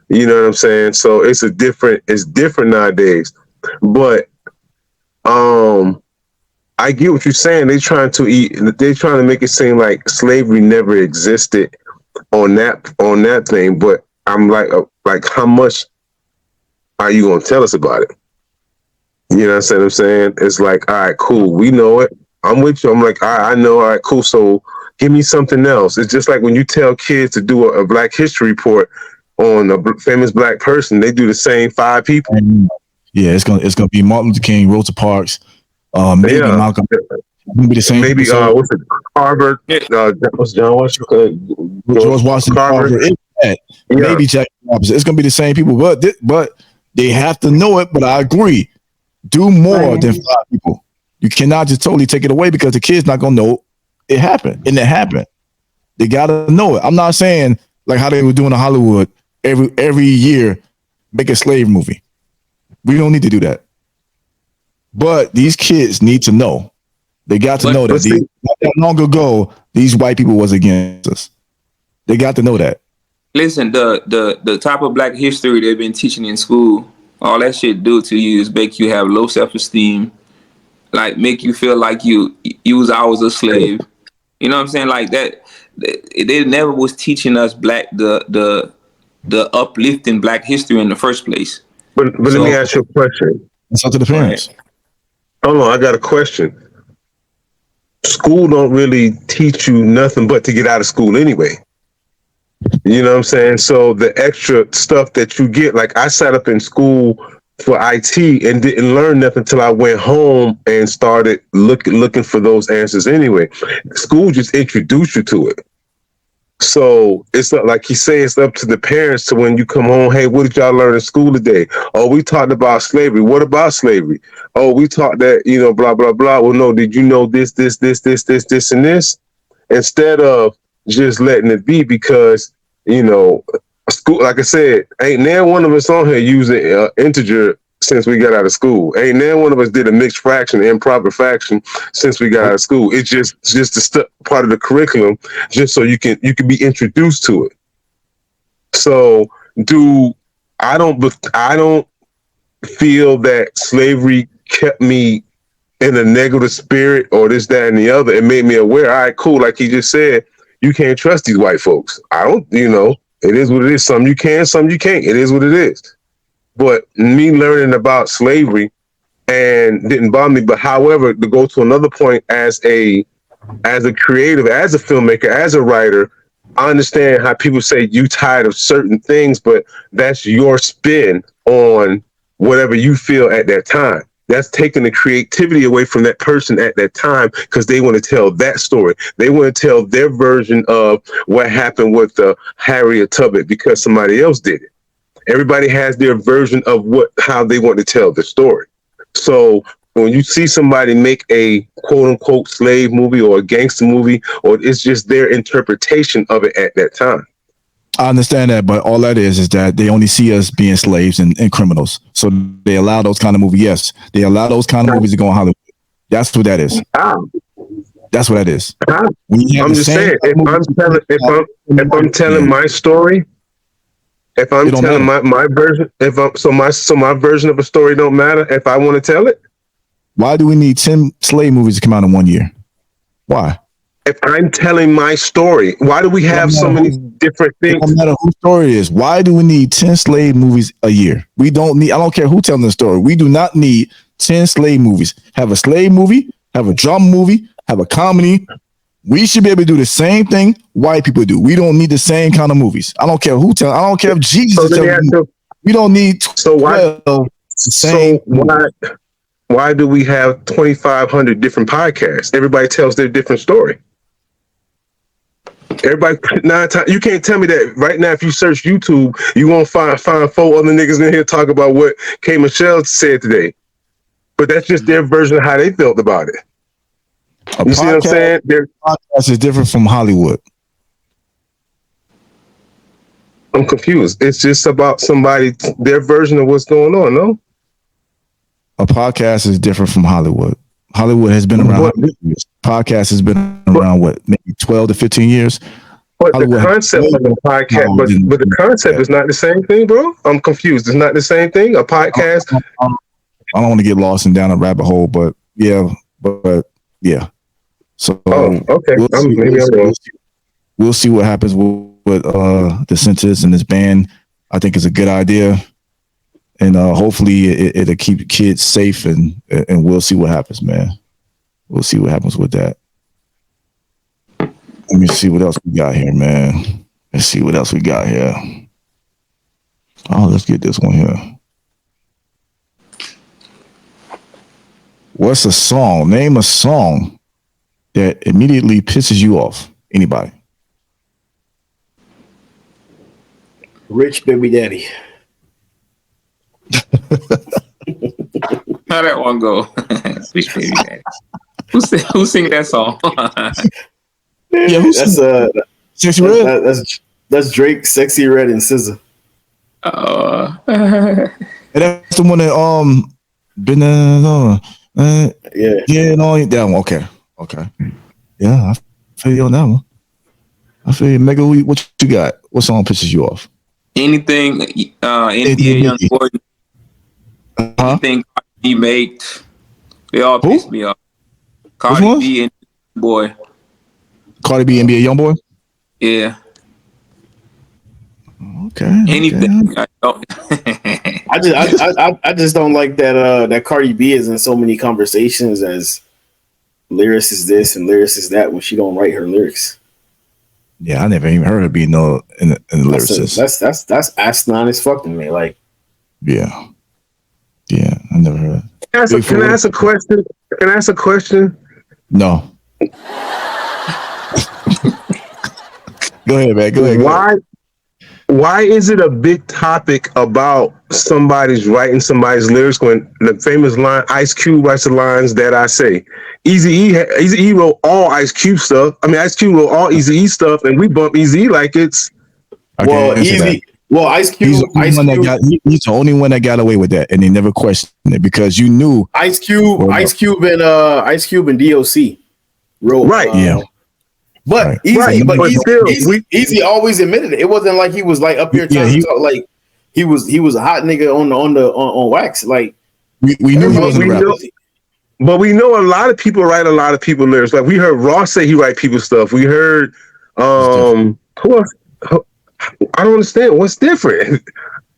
You know what I'm saying? So it's different nowadays. But I get what you're saying. They're trying to make it seem like slavery never existed on that thing. But I'm like how much are you gonna tell us about it? You know what I'm saying? It's like, all right, cool, we know it. I'm with you. I'm like, all right, I know, all right, cool. So give me something else. It's just like when you tell kids to do a Black History report on a famous Black person, they do the same 5 people. And yeah, it's gonna be Martin Luther King, Rosa Parks, maybe Yeah, Malcolm. It's gonna be the same people. maybe So what's it? Harvard. Yeah, What's John Washington? George Washington Carver. Carver, Yeah, maybe Jack Robinson. It's gonna be the same people, but they have to know it. But I agree, do more than 5 people. You cannot just totally take it away because the kid's not gonna know it happened, and it happened. They gotta know it. I'm not saying like how they were doing in Hollywood every year, make a slave movie. We don't need to do that. But these kids need to know. They got to but know that see, not that long ago, these white people was against us. They got to know that. listen, the type of Black history they've been teaching in school, all that shit do to you is make you have low self esteem, like make you feel like you was always a slave. You know what I'm saying? Like that. They never was teaching us the uplifting Black history in the first place. but let me So, ask you a question. It's up to the go ahead. parents. Hold on, I got a question. School don't really teach you nothing but to get out of school anyway. You know what I'm saying? So the extra stuff that you get, like I sat up in school for IT and didn't learn nothing until I went home and started looking for those answers anyway. School just introduced you to it. So it's not like you say it's up to the parents to when you come home, hey, what did y'all learn in school today? Oh, we talked about slavery. What about slavery? Oh, we taught that, blah, blah, blah. Well, no, did you know this, and this? Instead of just letting it be because, school, like I said, ain't there one of us on here using integer since we got out of school. Ain't there one of us did a mixed fraction, improper fraction since we got out of school. It's just a part of the curriculum, just so you can be introduced to it. So, I don't feel that slavery kept me in a negative spirit or this, that, and the other. It made me aware. All right, cool. Like he just said, you can't trust these white folks. I don't, it is what it is. Some you can, some you can't. It is what it is. But me learning about slavery and didn't bother me. But however, to go to another point, as a creative, as a filmmaker, as a writer, I understand how people say you tired of certain things, but that's your spin on whatever you feel at that time. That's taking the creativity away from that person at that time because they want to tell that story. They want to tell their version of what happened with Harriet Tubman because somebody else did it. Everybody has their version of how they want to tell the story. So when you see somebody make a quote unquote slave movie or a gangster movie, or it's just their interpretation of it at that time. I understand that, but all that is that they only see us being slaves and criminals. So they allow those kind of movies. Yes, they allow those kind of movies to go in Hollywood. That's what that is. That's what that is. I'm just saying, if I'm telling my story, if I'm telling my version, my version of a story don't matter if I want to tell it. Why do we need 10 slave movies to come out in 1 year? Why? If I'm telling my story, why do we have so many different things? No matter whose story it is, why do we need 10 slave movies a year? We don't need, I don't care who telling the story. We do not need 10 slave movies. Have a slave movie, have a drama movie, have a comedy. We should be able to do the same thing white people do. We don't need the same kind of movies. I don't care who tell. I don't care if Jesus is telling you. We don't need 12 why do we have 2,500 different podcasts? Everybody tells their different story. Everybody, you can't tell me that right now. If you search YouTube, you won't find 4 other niggas in here talk about what K. Michelle said today. But that's just their version of how they felt about it. You see what I'm saying? Their podcast is different from Hollywood. I'm confused. It's just about their version of what's going on, no? A podcast is different from Hollywood. Hollywood has been around. Podcast has been around maybe 12 to 15 years. But Hollywood, the concept of a podcast, but the concept is not the same thing, bro. I'm confused. It's not the same thing. A podcast. I don't want to get lost and down a rabbit hole, but yeah. So okay. We'll see what happens with the census and this ban. I think it's a good idea. And hopefully it'll keep kids safe and we'll see what happens, man. We'll see what happens with that. Let me see what else we got here, man. Let's see what else we got here. Oh, let's get this one here. What's a song? Name a song that immediately pisses you off. Anybody? Rich Baby Daddy. How that one go? Rich Baby Daddy. Who sing that song? Yeah, Sexy Red. That's Drake, Sexy Red, and SZA. And that's the one that been yeah, no, that one. Okay. Yeah, I feel you on that one. I feel you. Mega, what you got? What song pisses you off? Anything NBA Youngboy. Anything he made, they all piss me off. Cardi B and Boy. Cardi B, NBA Youngboy? Yeah. Okay. Anything. I don't. I just don't like that Cardi B is in so many conversations as lyrics is this and lyrics is that when she don't write her lyrics. Yeah, I never even heard her be in the lyricist. That's asinine as fuck to me. Like, yeah, I never heard. Can I ask a question? Can I ask a question? No. Go ahead, man. Go ahead. Why is it a big topic about somebody's writing somebody's lyrics when the famous line Ice Cube writes the lines that I say? Eazy-E wrote all Ice Cube stuff. I mean, Ice Cube wrote all Eazy-E stuff, and we bump Eazy-E like it's Easy. Well, Ice Cube. He's the only one that got away with that, and they never questioned it because you knew Ice Cube and DOC wrote right. But Easy always admitted it. It wasn't like he was like up here trying to talk like he was a hot nigga on wax. Like we knew he wasn't a rapper. But we know a lot of people write a lot of people lyrics. Like we heard Ross say he write people stuff. We heard who else? I don't understand. What's different?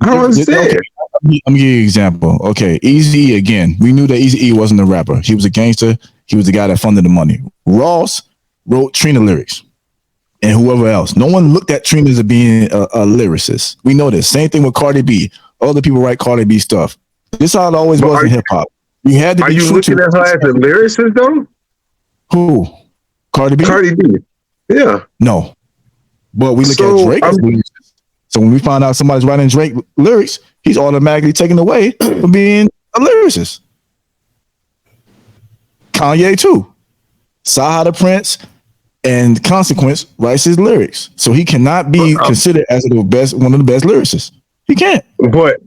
I don't understand. Okay. I'm gonna give you an example. Okay, Eazy again. We knew that Eazy wasn't a rapper. He was a gangster. He was the guy that funded the money. Ross wrote Trina lyrics, and whoever else. No one looked at Trina as being a lyricist. We know this. Same thing with Cardi B. Other people write Cardi B stuff. This is how it always was in hip hop. You had to Are be you true looking to at her as a lyricist though? who? Cardi B? Cardi B. Yeah. No. But we look at Drake as lyricist. So when we find out somebody's writing Drake lyrics, he's automatically taken away from being a lyricist. Kanye too. Saw how the Prince and Consequence writes his lyrics. So he cannot be considered as one of the best lyricists. He can't. But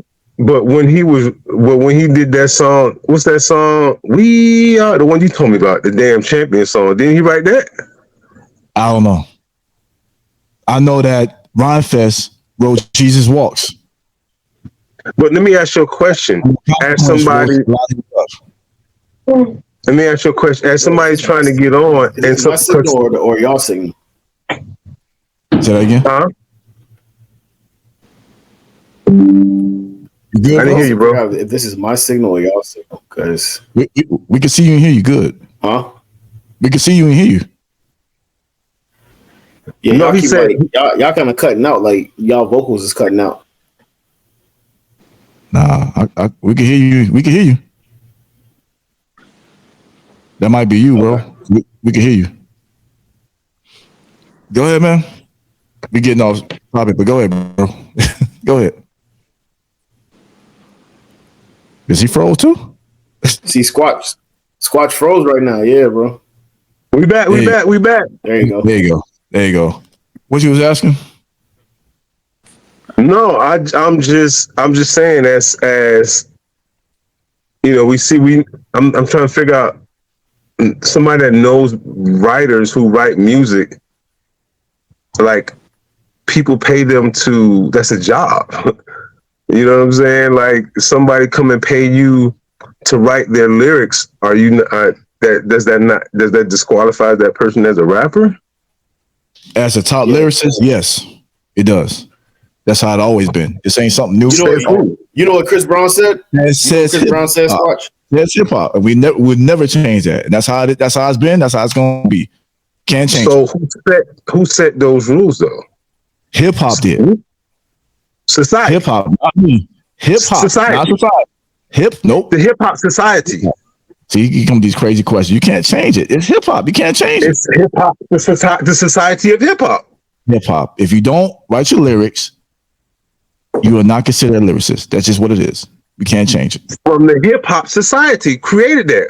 when he did that song, what's that song? We Are, the one you told me about, the damn champion song. Didn't he write that? I don't know. I know that Rhymefest wrote Jesus Walks. But let me ask you a question. As somebody, let me ask you a question. As somebody trying to get on, and my signal or y'all signal? Say that again. Huh? You good, I didn't hear you, bro. If this is my signal or y'all signal, because we can see you and hear you good. Huh? We can see you and hear you. Yeah, no, he said y'all kind of cutting out. Like y'all vocals is cutting out. Nah, we can hear you. We can hear you. That might be you, bro. We can hear you. Go ahead, man. We getting off topic, but go ahead, bro. Go ahead. Is he froze too? See, Squatch froze right now. Yeah, bro. We back. We back. There you go. There you go. What you was asking? No, I'm just saying as you know, I'm trying to figure out somebody that knows writers who write music. Like people pay them that's a job. You know what I'm saying? Like somebody come and pay you to write their lyrics. Are you does that disqualify that person as a rapper? As a top lyricist, yes, it does. That's how it always been. This ain't something new. You know what Chris Brown said? Chris Brown said, "Watch." That's hip hop. We would never change that. And that's how it's been. That's how it's going to be. Can't change. So who set those rules though? Hip hop did. Society. Hip hop. Not me. Hip hop. Society. Not society. Nope. The hip hop society. See, you come with these crazy questions. You can't change it. It's hip hop. You can't change it. It's hip hop. The society of hip hop. Hip hop. If you don't write your lyrics, you are not considered a lyricist. That's just what it is. We can't change it. From the hip hop society created that.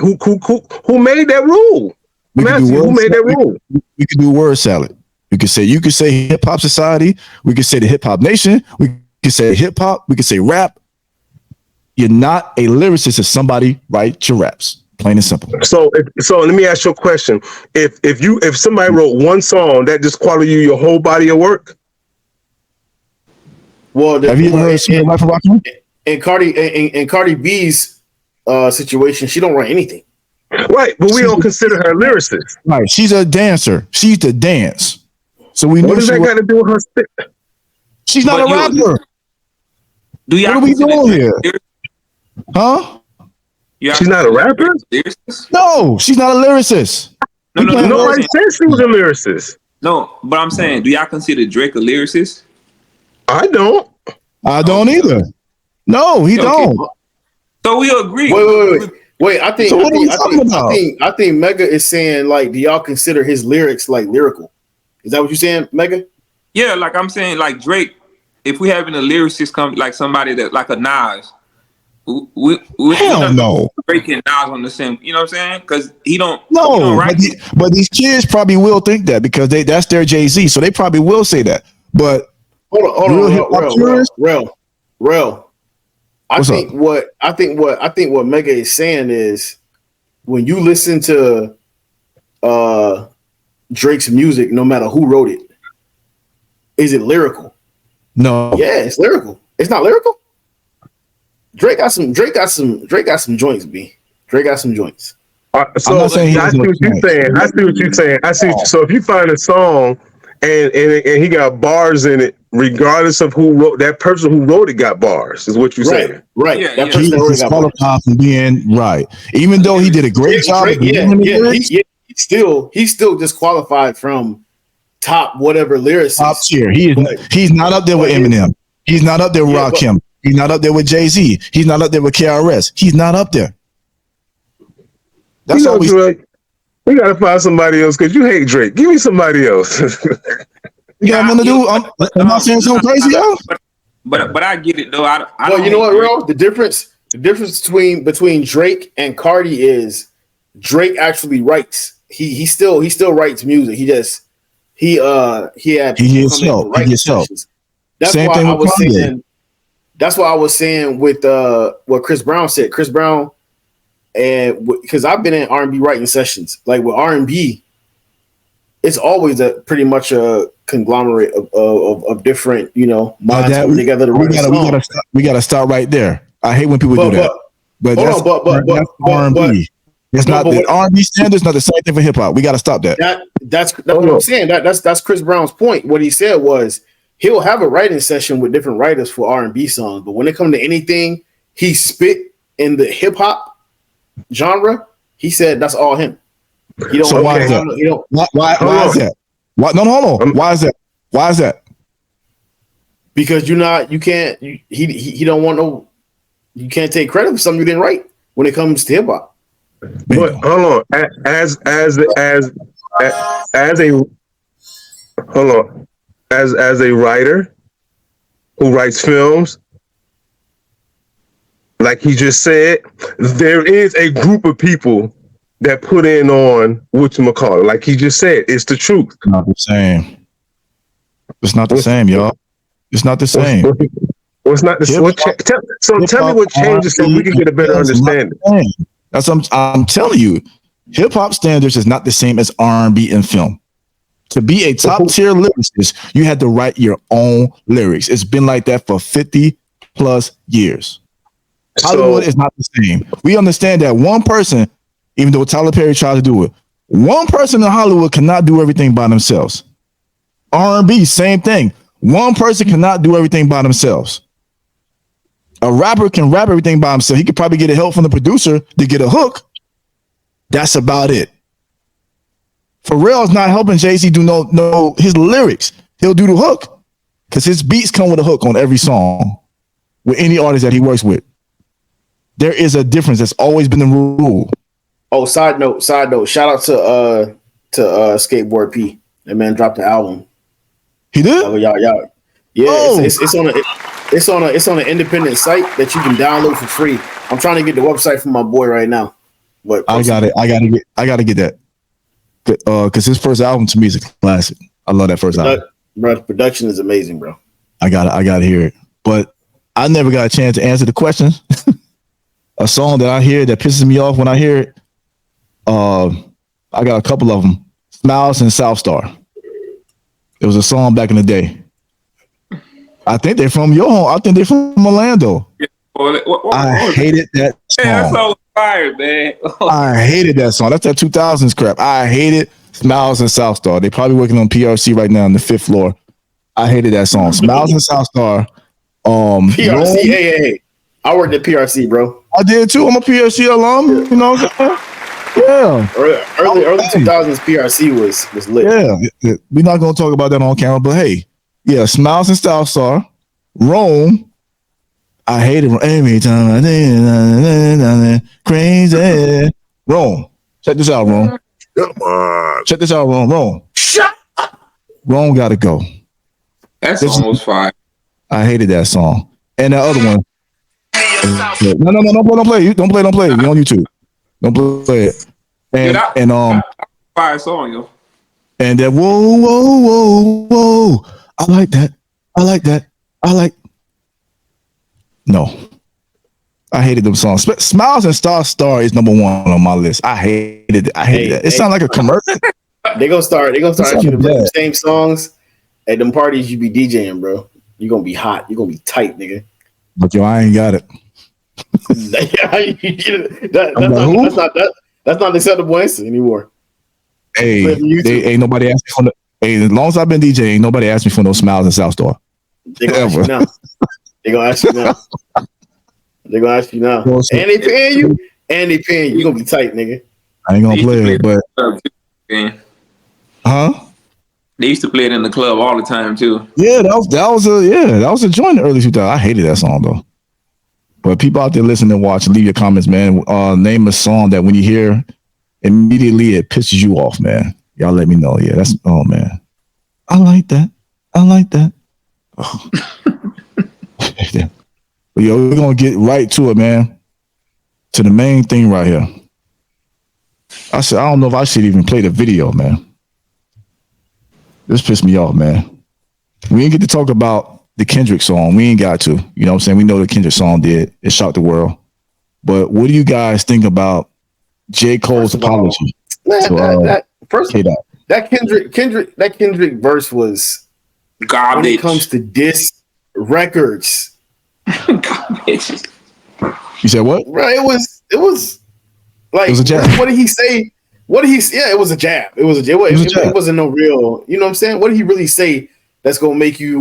Who made that rule? Matthew, who made that rule? We could do word salad. You could say hip hop society. We could say the hip hop nation. We could say hip hop. We could say rap. You're not a lyricist if somebody writes your raps. Plain and simple. So let me ask you a question. If somebody wrote one song, that disqualifies you your whole body of work? Well, have you ever heard something like Rocky? In Cardi B's situation, she don't write anything. Right, but we don't consider her a lyricist. Right, she's a dancer. She's the dance. So we what does that got to do with her spit? She's not a rapper. What are we doing here? Huh? She's not a rapper? No, she's not a lyricist. No. Nobody said she was a lyricist. No, but I'm saying, do y'all consider Drake a lyricist? I don't. I don't either. No, he don't. So we agree. Wait. I think Mega is saying, like, do y'all consider his lyrics like lyrical? Is that what you're saying, Mega? Yeah, like I'm saying, like Drake. If we having a lyricist come, like somebody that like a Nas, we hell no. Drake and Nas on the same. You know what I'm saying? Because he don't. No, he don't write but these kids probably will think that because that's their Jay-Z, so they probably will say that. But hold on, real. I think what Mega is saying is when you listen to Drake's music, no matter who wrote it, is it lyrical? No. Yeah, it's lyrical. It's not lyrical. Drake got some joints, B. Drake got some joints. I'm not saying he I has see no what you're chance. saying. I see what you're saying. So if you find a song and he got bars in it, regardless of who wrote that person who wrote it got bars, is what you're saying. Right. Yeah, That yeah. person He that is already got bars. disqualified from being right, even though he did a great job of delivering the lyrics. He's still disqualified from top whatever Top lyricist. tier. But He's not up there with his, Eminem. He's not up there with Rakim. He's not up there with Jay-Z. He's not up there with KRS. He's not up there. That's You know, always Drake, we gotta find somebody else because you hate Drake. Give me somebody else. you got nothing to do. Am I saying something crazy, y'all? But I get it though. I well, don't you know what, hate Drake. bro? The difference between Drake and Cardi is Drake actually writes. He still writes music. He had people come in for writing sessions. That's Same why thing I with was Kanye. saying. That's why I was saying with what Chris Brown said. Chris Brown, and because I've been in R&B writing sessions, like with R&B, it's always pretty much a conglomerate of different minds coming together to write a song. We gotta stop right there. I hate when people do that. But that's R&B. It's not the R&B standards. Not the same thing for hip hop. We gotta stop that. That's what I'm saying. That's Chris Brown's point. What he said was he'll have a writing session with different writers for R&B songs, but when it comes to anything he spit in the hip hop genre, he said that's all him. He don't. So why is that? Why is that? Why? No, hold on. Why is that? Why is that? Because he don't want no. You can't take credit for something you didn't write when it comes to hip hop. But hold on, as a writer who writes films, like he just said, there is a group of people that put in on whatchamacallit. Like he just said, it's the truth. Not the same. It's not the same, y'all. It's not the same. It's not the same. Tell me what changes so we can get a better understanding. That's what I'm telling you. Hip hop standards is not the same as R&B and film. To be a top tier lyricist, you had to write your own lyrics. It's been like that for 50 plus years. Hollywood is not the same. We understand that one person, even though Tyler Perry tried to do it, one person in Hollywood cannot do everything by themselves. R&B, same thing. One person cannot do everything by themselves. A rapper can rap everything by himself. He could probably get help from the producer to get a hook. That's about it. Pharrell's not helping Jay-Z do no his lyrics. He'll do the hook because his beats come with a hook on every song with any artist that he works with. There is a difference. That's always been the rule. Oh, side note. Shout out to Skateboard P. That man dropped the album. He did? Oh, y'all. Yeah, it's on an independent site that you can download for free. I'm trying to get the website from my boy right now. But I gotta get that. Because his first album to me is a classic. I love that first album. Bro, the production is amazing, bro. I gotta hear it. But I never got a chance to answer the question. A song that I hear that pisses me off when I hear it. I got a couple of them. Smiles and South Star. It was a song back in the day. I think they're from your home. I think they're from Orlando. I hated that song. Man, that's so fire, man. I hated that song. That's that 2000s crap. I hated Smiles and South Star. They're probably working on PRC right now on the 5th floor. I hated that song. Smiles and South Star. PRC, hey. I worked at PRC, bro. I did too. I'm a PRC alum. Yeah. You know what I'm saying? Yeah. Early 2000s PRC was lit. Yeah. We're not going to talk about that on camera, but hey. Yeah, Smiles and South Star. Rome. I hated Rome. Every time I did crazy. Rome. Check this out, Rome. Come on. Check this out, Rome. Shut up. Rome gotta go. That song was fire. I hated that song. And that other one. No, don't play. Don't play. You're on YouTube. Don't play it. And fire song, yo. And that whoa. I like that. No. I hated them songs. Smiles and Star is number one on my list. I hated it. That. It sounds like a commercial. They gonna start asking you to play the same songs at them parties you be DJing, bro. You're gonna be hot. You're gonna be tight, nigga. That's not an acceptable answer anymore. Hey, Play it from YouTube. they ain't nobody asked me for no. Hey, as long as I've been DJ, ain't nobody asked me for no smiles in South Star. They gonna ask you now. They gonna ask you now. They gonna ask you now. Well, so- And they paying you. And they paying you. You gonna be tight, nigga. I ain't gonna They used to play it, but Man. huh? They used to play it in the club all the time too. Yeah, that was a joint in the early 2000s. I hated that song though. But people out there listening and watching, leave your comments, man. Name a song that when you hear, immediately it pisses you off, man. Y'all let me know. Yeah, that's man. I like that. I like that. Oh. But yo, we're gonna get right to it, man. To the main thing right here. I said, I don't know if I should even play the video, man. This pissed me off, man. We didn't get to talk about the Kendrick song. We ain't got to. You know what I'm saying? We know the Kendrick song did. It shocked the world. But what do you guys think about J. Cole's apology? That Kendrick verse was Garbage. when it comes to diss records. Garbage. You said what? Right, it was like, It was a jab. what did he say? It was a jab. It wasn't no real, you know what I'm saying? What did he really say that's gonna make you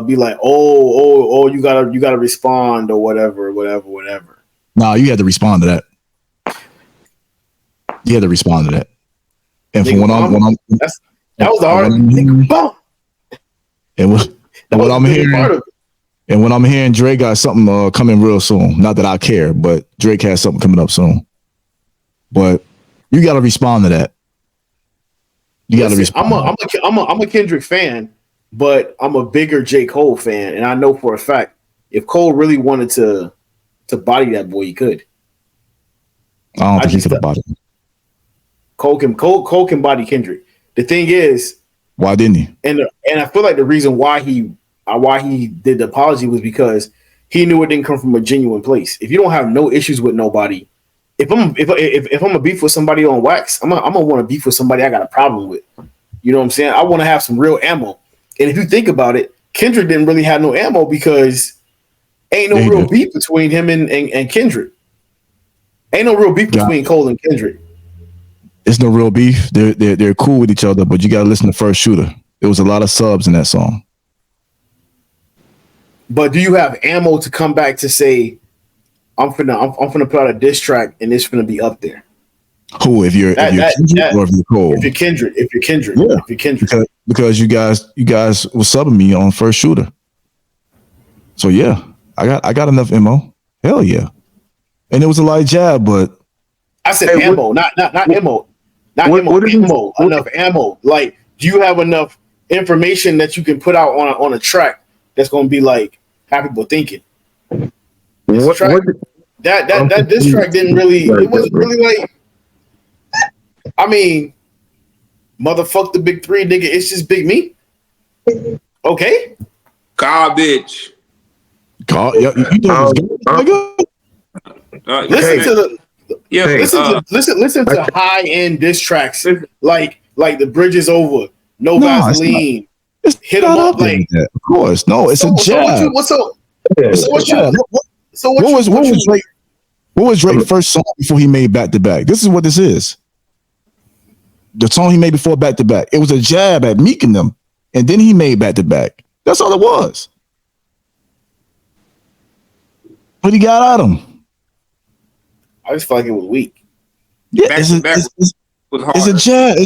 be like, oh, you gotta respond or whatever. Nah, you had to respond to that. You had to respond to that. And from that was the hard thing. And what I'm hearing, and when I'm hearing Drake got something coming real soon. Not that I care, but Drake has something coming up soon. But you got to respond to that. You got to respond. I'm a Kendrick fan, but I'm a bigger J. Cole fan, and I know for a fact if Cole really wanted to body that boy, he could. I don't think he could have bodied him. Cole can body Kendrick. The thing is, why didn't he? And I feel like the reason why he did the apology was because he knew it didn't come from a genuine place. If you don't have no issues with nobody, if I'm a beef with somebody on wax, I'm gonna want to beef with somebody I got a problem with. You know what I'm saying? I want to have some real ammo. And if you think about it, Kendrick didn't really have no ammo because ain't no real beef between him and Kendrick. Ain't no real beef between Cole and Kendrick. It's no real beef. They're cool with each other, but you got to listen to First Shooter. There was a lot of subs in that song. But do you have ammo to come back to say, I'm finna put out a diss track and it's finna be up there? Who? If you're Kendrick or if you're Cole? If you're Kendrick. Because you guys were subbing me on First Shooter. So yeah, I got enough ammo. Hell yeah. And it was a light jab, but I said ammo, not ammo. Not ammo. Enough ammo. Like, do you have enough information that you can put out on a track that's gonna be like have people thinking? That diss track didn't really. It wasn't really like. I mean, motherfuck the big three, nigga. It's just big me. Okay. Garbage. God, yeah, you know listen to high end diss tracks like the Bridge Is Over, No Vaseline. Hit them up like that. Of course, no, it's a jab. What was Drake's first song before he made Back to Back? This is what this is. The song he made before Back to Back. It was a jab at Meek and them, and then he made Back to Back. That's all it was. What he got at him? I just feel like it was weak. Yeah, it's a jab.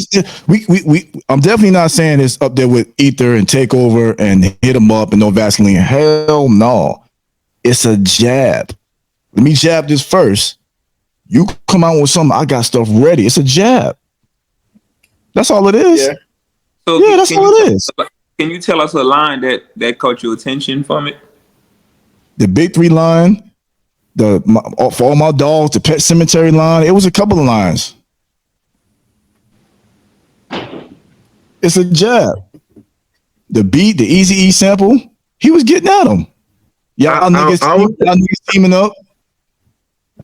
I'm definitely not saying it's up there with Ether and Takeover and Hit 'em Up and No Vaseline. Hell no. It's a jab. Let me jab this first. You come out with something, I got stuff ready. It's a jab. That's all it is. Yeah. So yeah, that's all it is. Can you tell us a line that caught your attention from it? The Big Three line. For all my dogs, the Pet Cemetery line. It was a couple of lines. It's a jab. The beat, the Easy E sample, he was getting at him. Y'all niggas teaming up.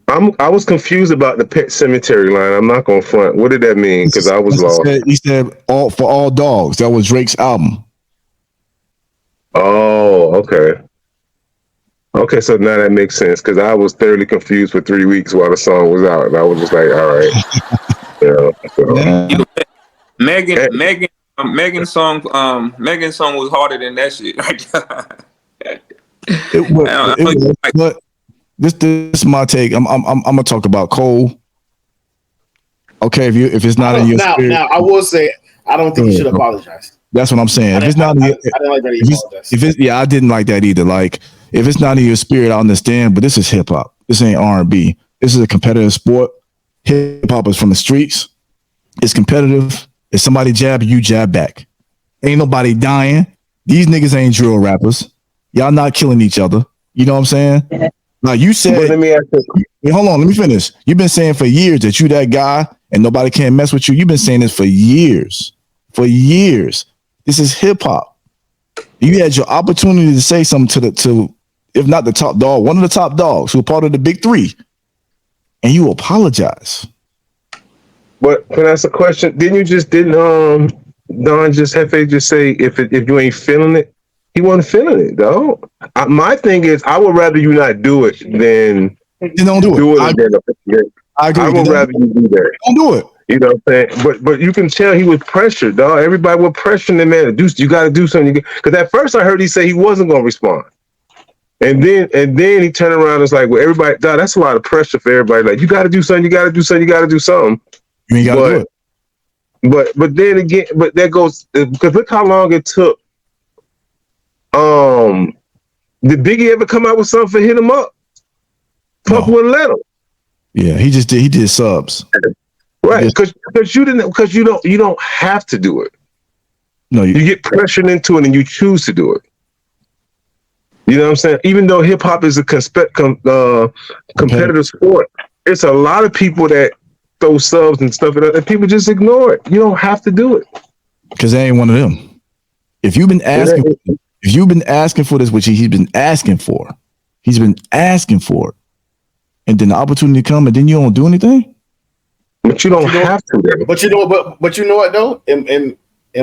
I was confused about the Pet Cemetery line. I'm not gonna front. What did that mean? Because I was lost. He said for all dogs. That was Drake's album. Oh, okay. Okay, so now that makes sense because I was thoroughly confused for 3 weeks while the song was out, and I was just like, all right, Yeah. Megan, Eh, Megan, Megan's song was harder than that shit. It was. I It don't was. like. But this is my take. I'm gonna talk about Cole. Okay, if it's I not in don't your now. spirit, Now I will say I don't think go he ahead, should bro. apologize. That's what I'm saying. I If it's didn't. I, not in I, your, I didn't like that he apologized. if it's yeah, I didn't like that either. Like if it's not in your spirit, I understand. But this is hip hop. This ain't R&B. This is a competitive sport. Hip hop is from the streets. It's competitive. If somebody jab, you jab back. Ain't nobody dying. These niggas ain't drill rappers. Y'all not killing each other. You know what I'm saying? Like you but said, let me ask you. wait, hold on, let me finish. You've been saying for years that you that guy and nobody can mess with you. You've been saying this for years. For years. This is hip hop. You had your opportunity to say something to if not the top dog, one of the top dogs who are part of the big three, and you apologize. But can I ask a question? Didn't Don just Hefe just say if you ain't feeling it, he wasn't feeling it though. My thing is, I would rather you not do it than Then don't do it. do it. I I agree. Then would rather you do that. don't do it. You know what I'm saying? But you can tell he was pressured, dog. Everybody was pressuring the man. You got to do something. Because at first I heard he say he wasn't going to respond. And then he turned around and was like, well, everybody, dog, that's a lot of pressure for everybody. Like, you got to do something. You got to do something. You got to do something. You ain't got to do But it. but then again, but that goes because look how long it took. Did Biggie ever come out with something for hit him up? Punk No. wouldn't let him. Yeah, he just did. He did subs. Right, because you don't have to do it. No, You get pressured into it and you choose to do it. You know what I'm saying? Even though hip hop is a competitive sport, it's a lot of people that throw subs and stuff, and people just ignore it. You don't have to do it. because they ain't one of them. If you've been asking for this, which he's been asking for, and then the opportunity come, and then you don't do anything. But you don't have to. Then. But you know what though? In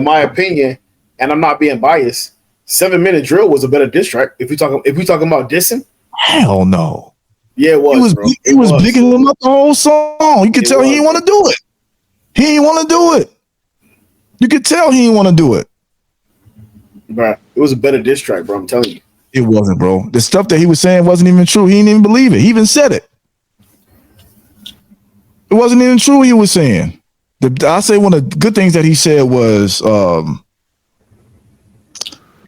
my opinion, and I'm not being biased, 7-minute drill was a better diss track. If we talking about dissing, Hell no. yeah, it was. He was bigging him up the whole song. You could tell he didn't want to do it. He didn't want to do it. You could tell he didn't want to do it. Bro, it was a better diss track, bro. I'm telling you. It wasn't, bro. The stuff that he was saying wasn't even true. He didn't even believe it. He even said it. It wasn't even true. He was saying. I say one of the good things that he said was,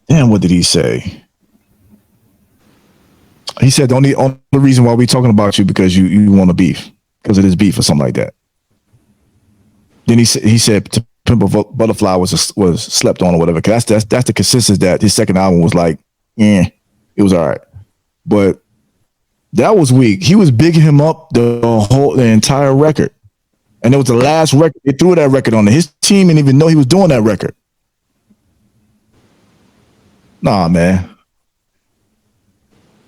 damn, what did he say? He said the only reason why we talking about you because you want to beef because of this beef or something like that. Then he said to Pimp a Butterfly was slept on or whatever. Cause that's the consensus that his second album was like, it was all right, but that was weak. He was bigging him up the entire record, and it was the last record they threw that record on. His team didn't even know he was doing that record. Nah, man.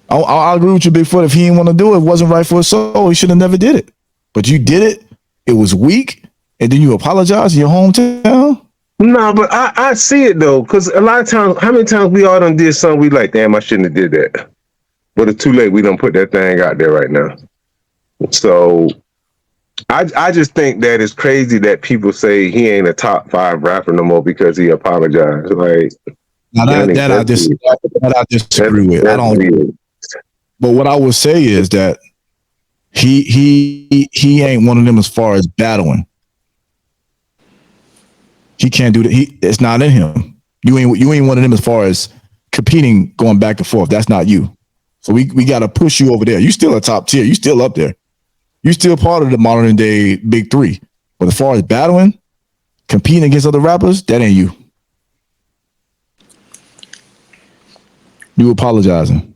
I agree with you, Bigfoot. If he didn't want to do it, it wasn't right for his soul. He should have never did it. But you did it. It was weak. And then you apologize in your hometown? No, but I see it though, because a lot of times, how many times we all done did something we like, damn, I shouldn't have did that. But it's too late. We don't put that thing out there right now. So I just think that it's crazy that people say he ain't a top 5 rapper no more because he apologized. Like now that I disagree with. I don't. Weird. But what I would say is that he ain't one of them as far as battling. He can't do that. It's not in him. You ain't one of them as far as competing, going back and forth. That's not you. So we got to push you over there. You still a top tier. You still up there. You still part of the modern day big three. But as far as battling, competing against other rappers, that ain't you. You apologizing.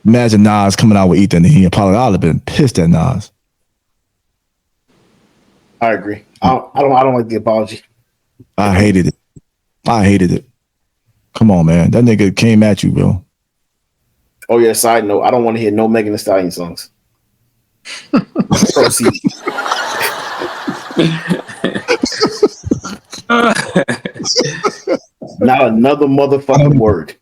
Imagine Nas coming out with Ethan and he apologized. I'd have been pissed at Nas. I agree. I don't like the apology. I hated it. Come on, man. That nigga came at you, bro. Oh yeah. Side note: I don't want to hear no Megan Thee Stallion songs. Proceed. Not another motherfucking word.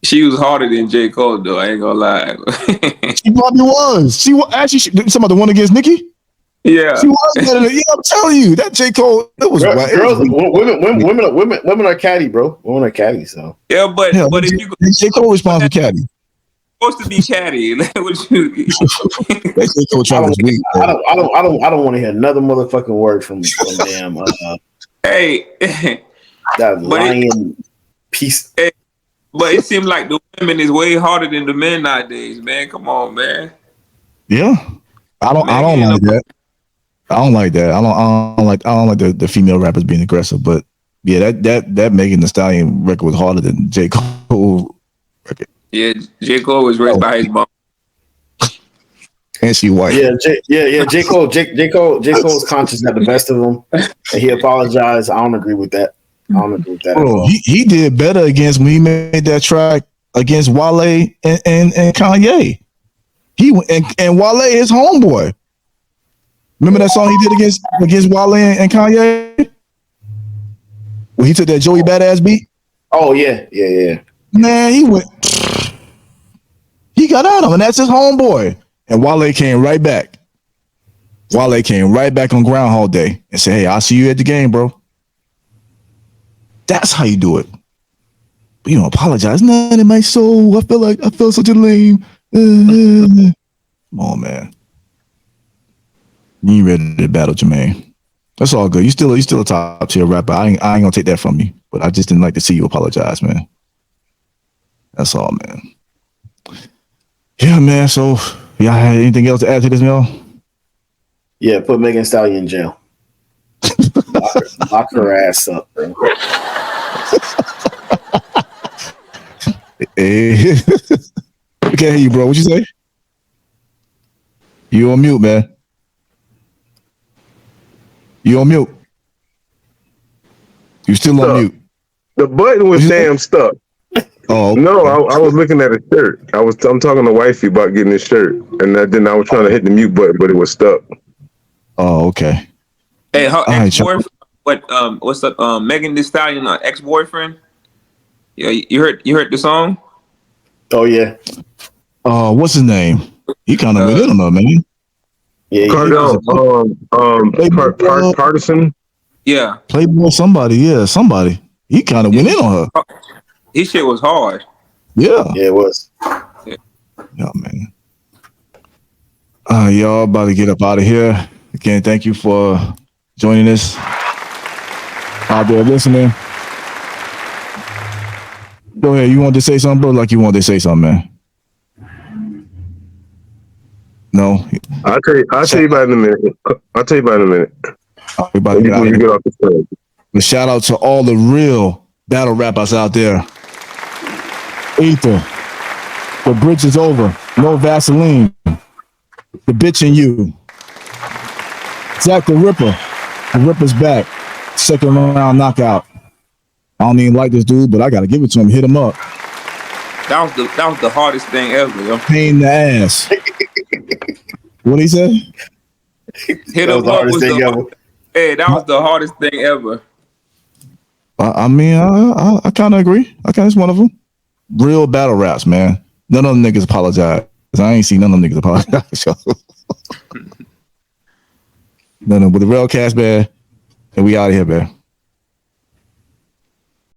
She was harder than J.Cole though. I ain't gonna lie. She probably was. She was actually some of the one against Nicki. Yeah. She was better than, yeah, I'm telling you, that J. Cole, it was Girls, right. It was, women are catty, bro. Women are catty, so Yeah, but hell, if you J. Cole responds for caddy. supposed to be catty, what you? That J. Cole track was weak. I don't want to hear another motherfucking word from damn Hey, that but lying piece. but it seems like the women is way harder than the men nowadays, man. Come on, man. Yeah, I don't Man, like that. I don't like that. I don't like the female rappers being aggressive. But yeah, that Megan Thee Stallion record was harder than J. Cole record. Yeah, J. Cole was raised by his mom. And she white. J. Cole's conscience got the best of him, and he apologized. I don't agree with that. At Bro, all. he did better against when he made that track against Wale and Kanye. And Wale his homeboy. Remember that song he did against Wale and Kanye? When he took that Joey Badass beat? Oh yeah. Man, he got at him, and that's his homeboy. And Wale came right back. Wale came right back on Groundhog Day and said, "Hey, I'll see you at the game, bro." That's how you do it. But you don't apologize. None in my soul. I feel such a lame. Come on, man. You ain't ready to battle Jermaine. That's all good. You still a top tier rapper. I ain't gonna take that from you. But I just didn't like to see you apologize, man. That's all, man. Yeah, man. So y'all had anything else to add to this, y'all? Yeah, put Megan Thee Stallion in jail. Lock her ass up, bro. Hey. I can't hear you, bro. What you say? You on mute, man. You on mute. You still on mute. The button was damn stuck. Oh, okay. No, I was looking at a shirt. I'm talking to wifey about getting this shirt, and then I was trying to hit the mute button, but it was stuck. Oh, okay. Hey, her right, ex-boyfriend. What's up? Megan Thee Stallion, ex-boyfriend. Yeah, you heard the song? Oh yeah. What's his name? He kind of went in on her, man. Yeah. Partisan. Yeah. Playboy, somebody. He kind of went in on her. His shit was hard. Yeah. Yeah, it was. Yeah, man. Y'all about to get up out of here. Again, thank you for joining us out there listening. Go ahead. You want to say something, bro? Like you wanted to say something, man. No. I'll tell you about it in a minute. Everybody get out When of you here. get off the phone. A shout out to all the real battle rappers out there. Ether. The bridge is over. No Vaseline. The bitch in you. Zach the Ripper. The Ripper's back. Second round knockout. I don't even like this dude, but I gotta give it to him. Hit him up. That was the hardest thing ever, yo. Pain in the ass. What he say? Hit him up was Hey, that was the hardest thing ever. I mean, I kind of agree. It's one of them. Real battle raps, man. None of them niggas apologize. I ain't seen none of them niggas apologize. None of them. But the real cast, man. And we out of here, man.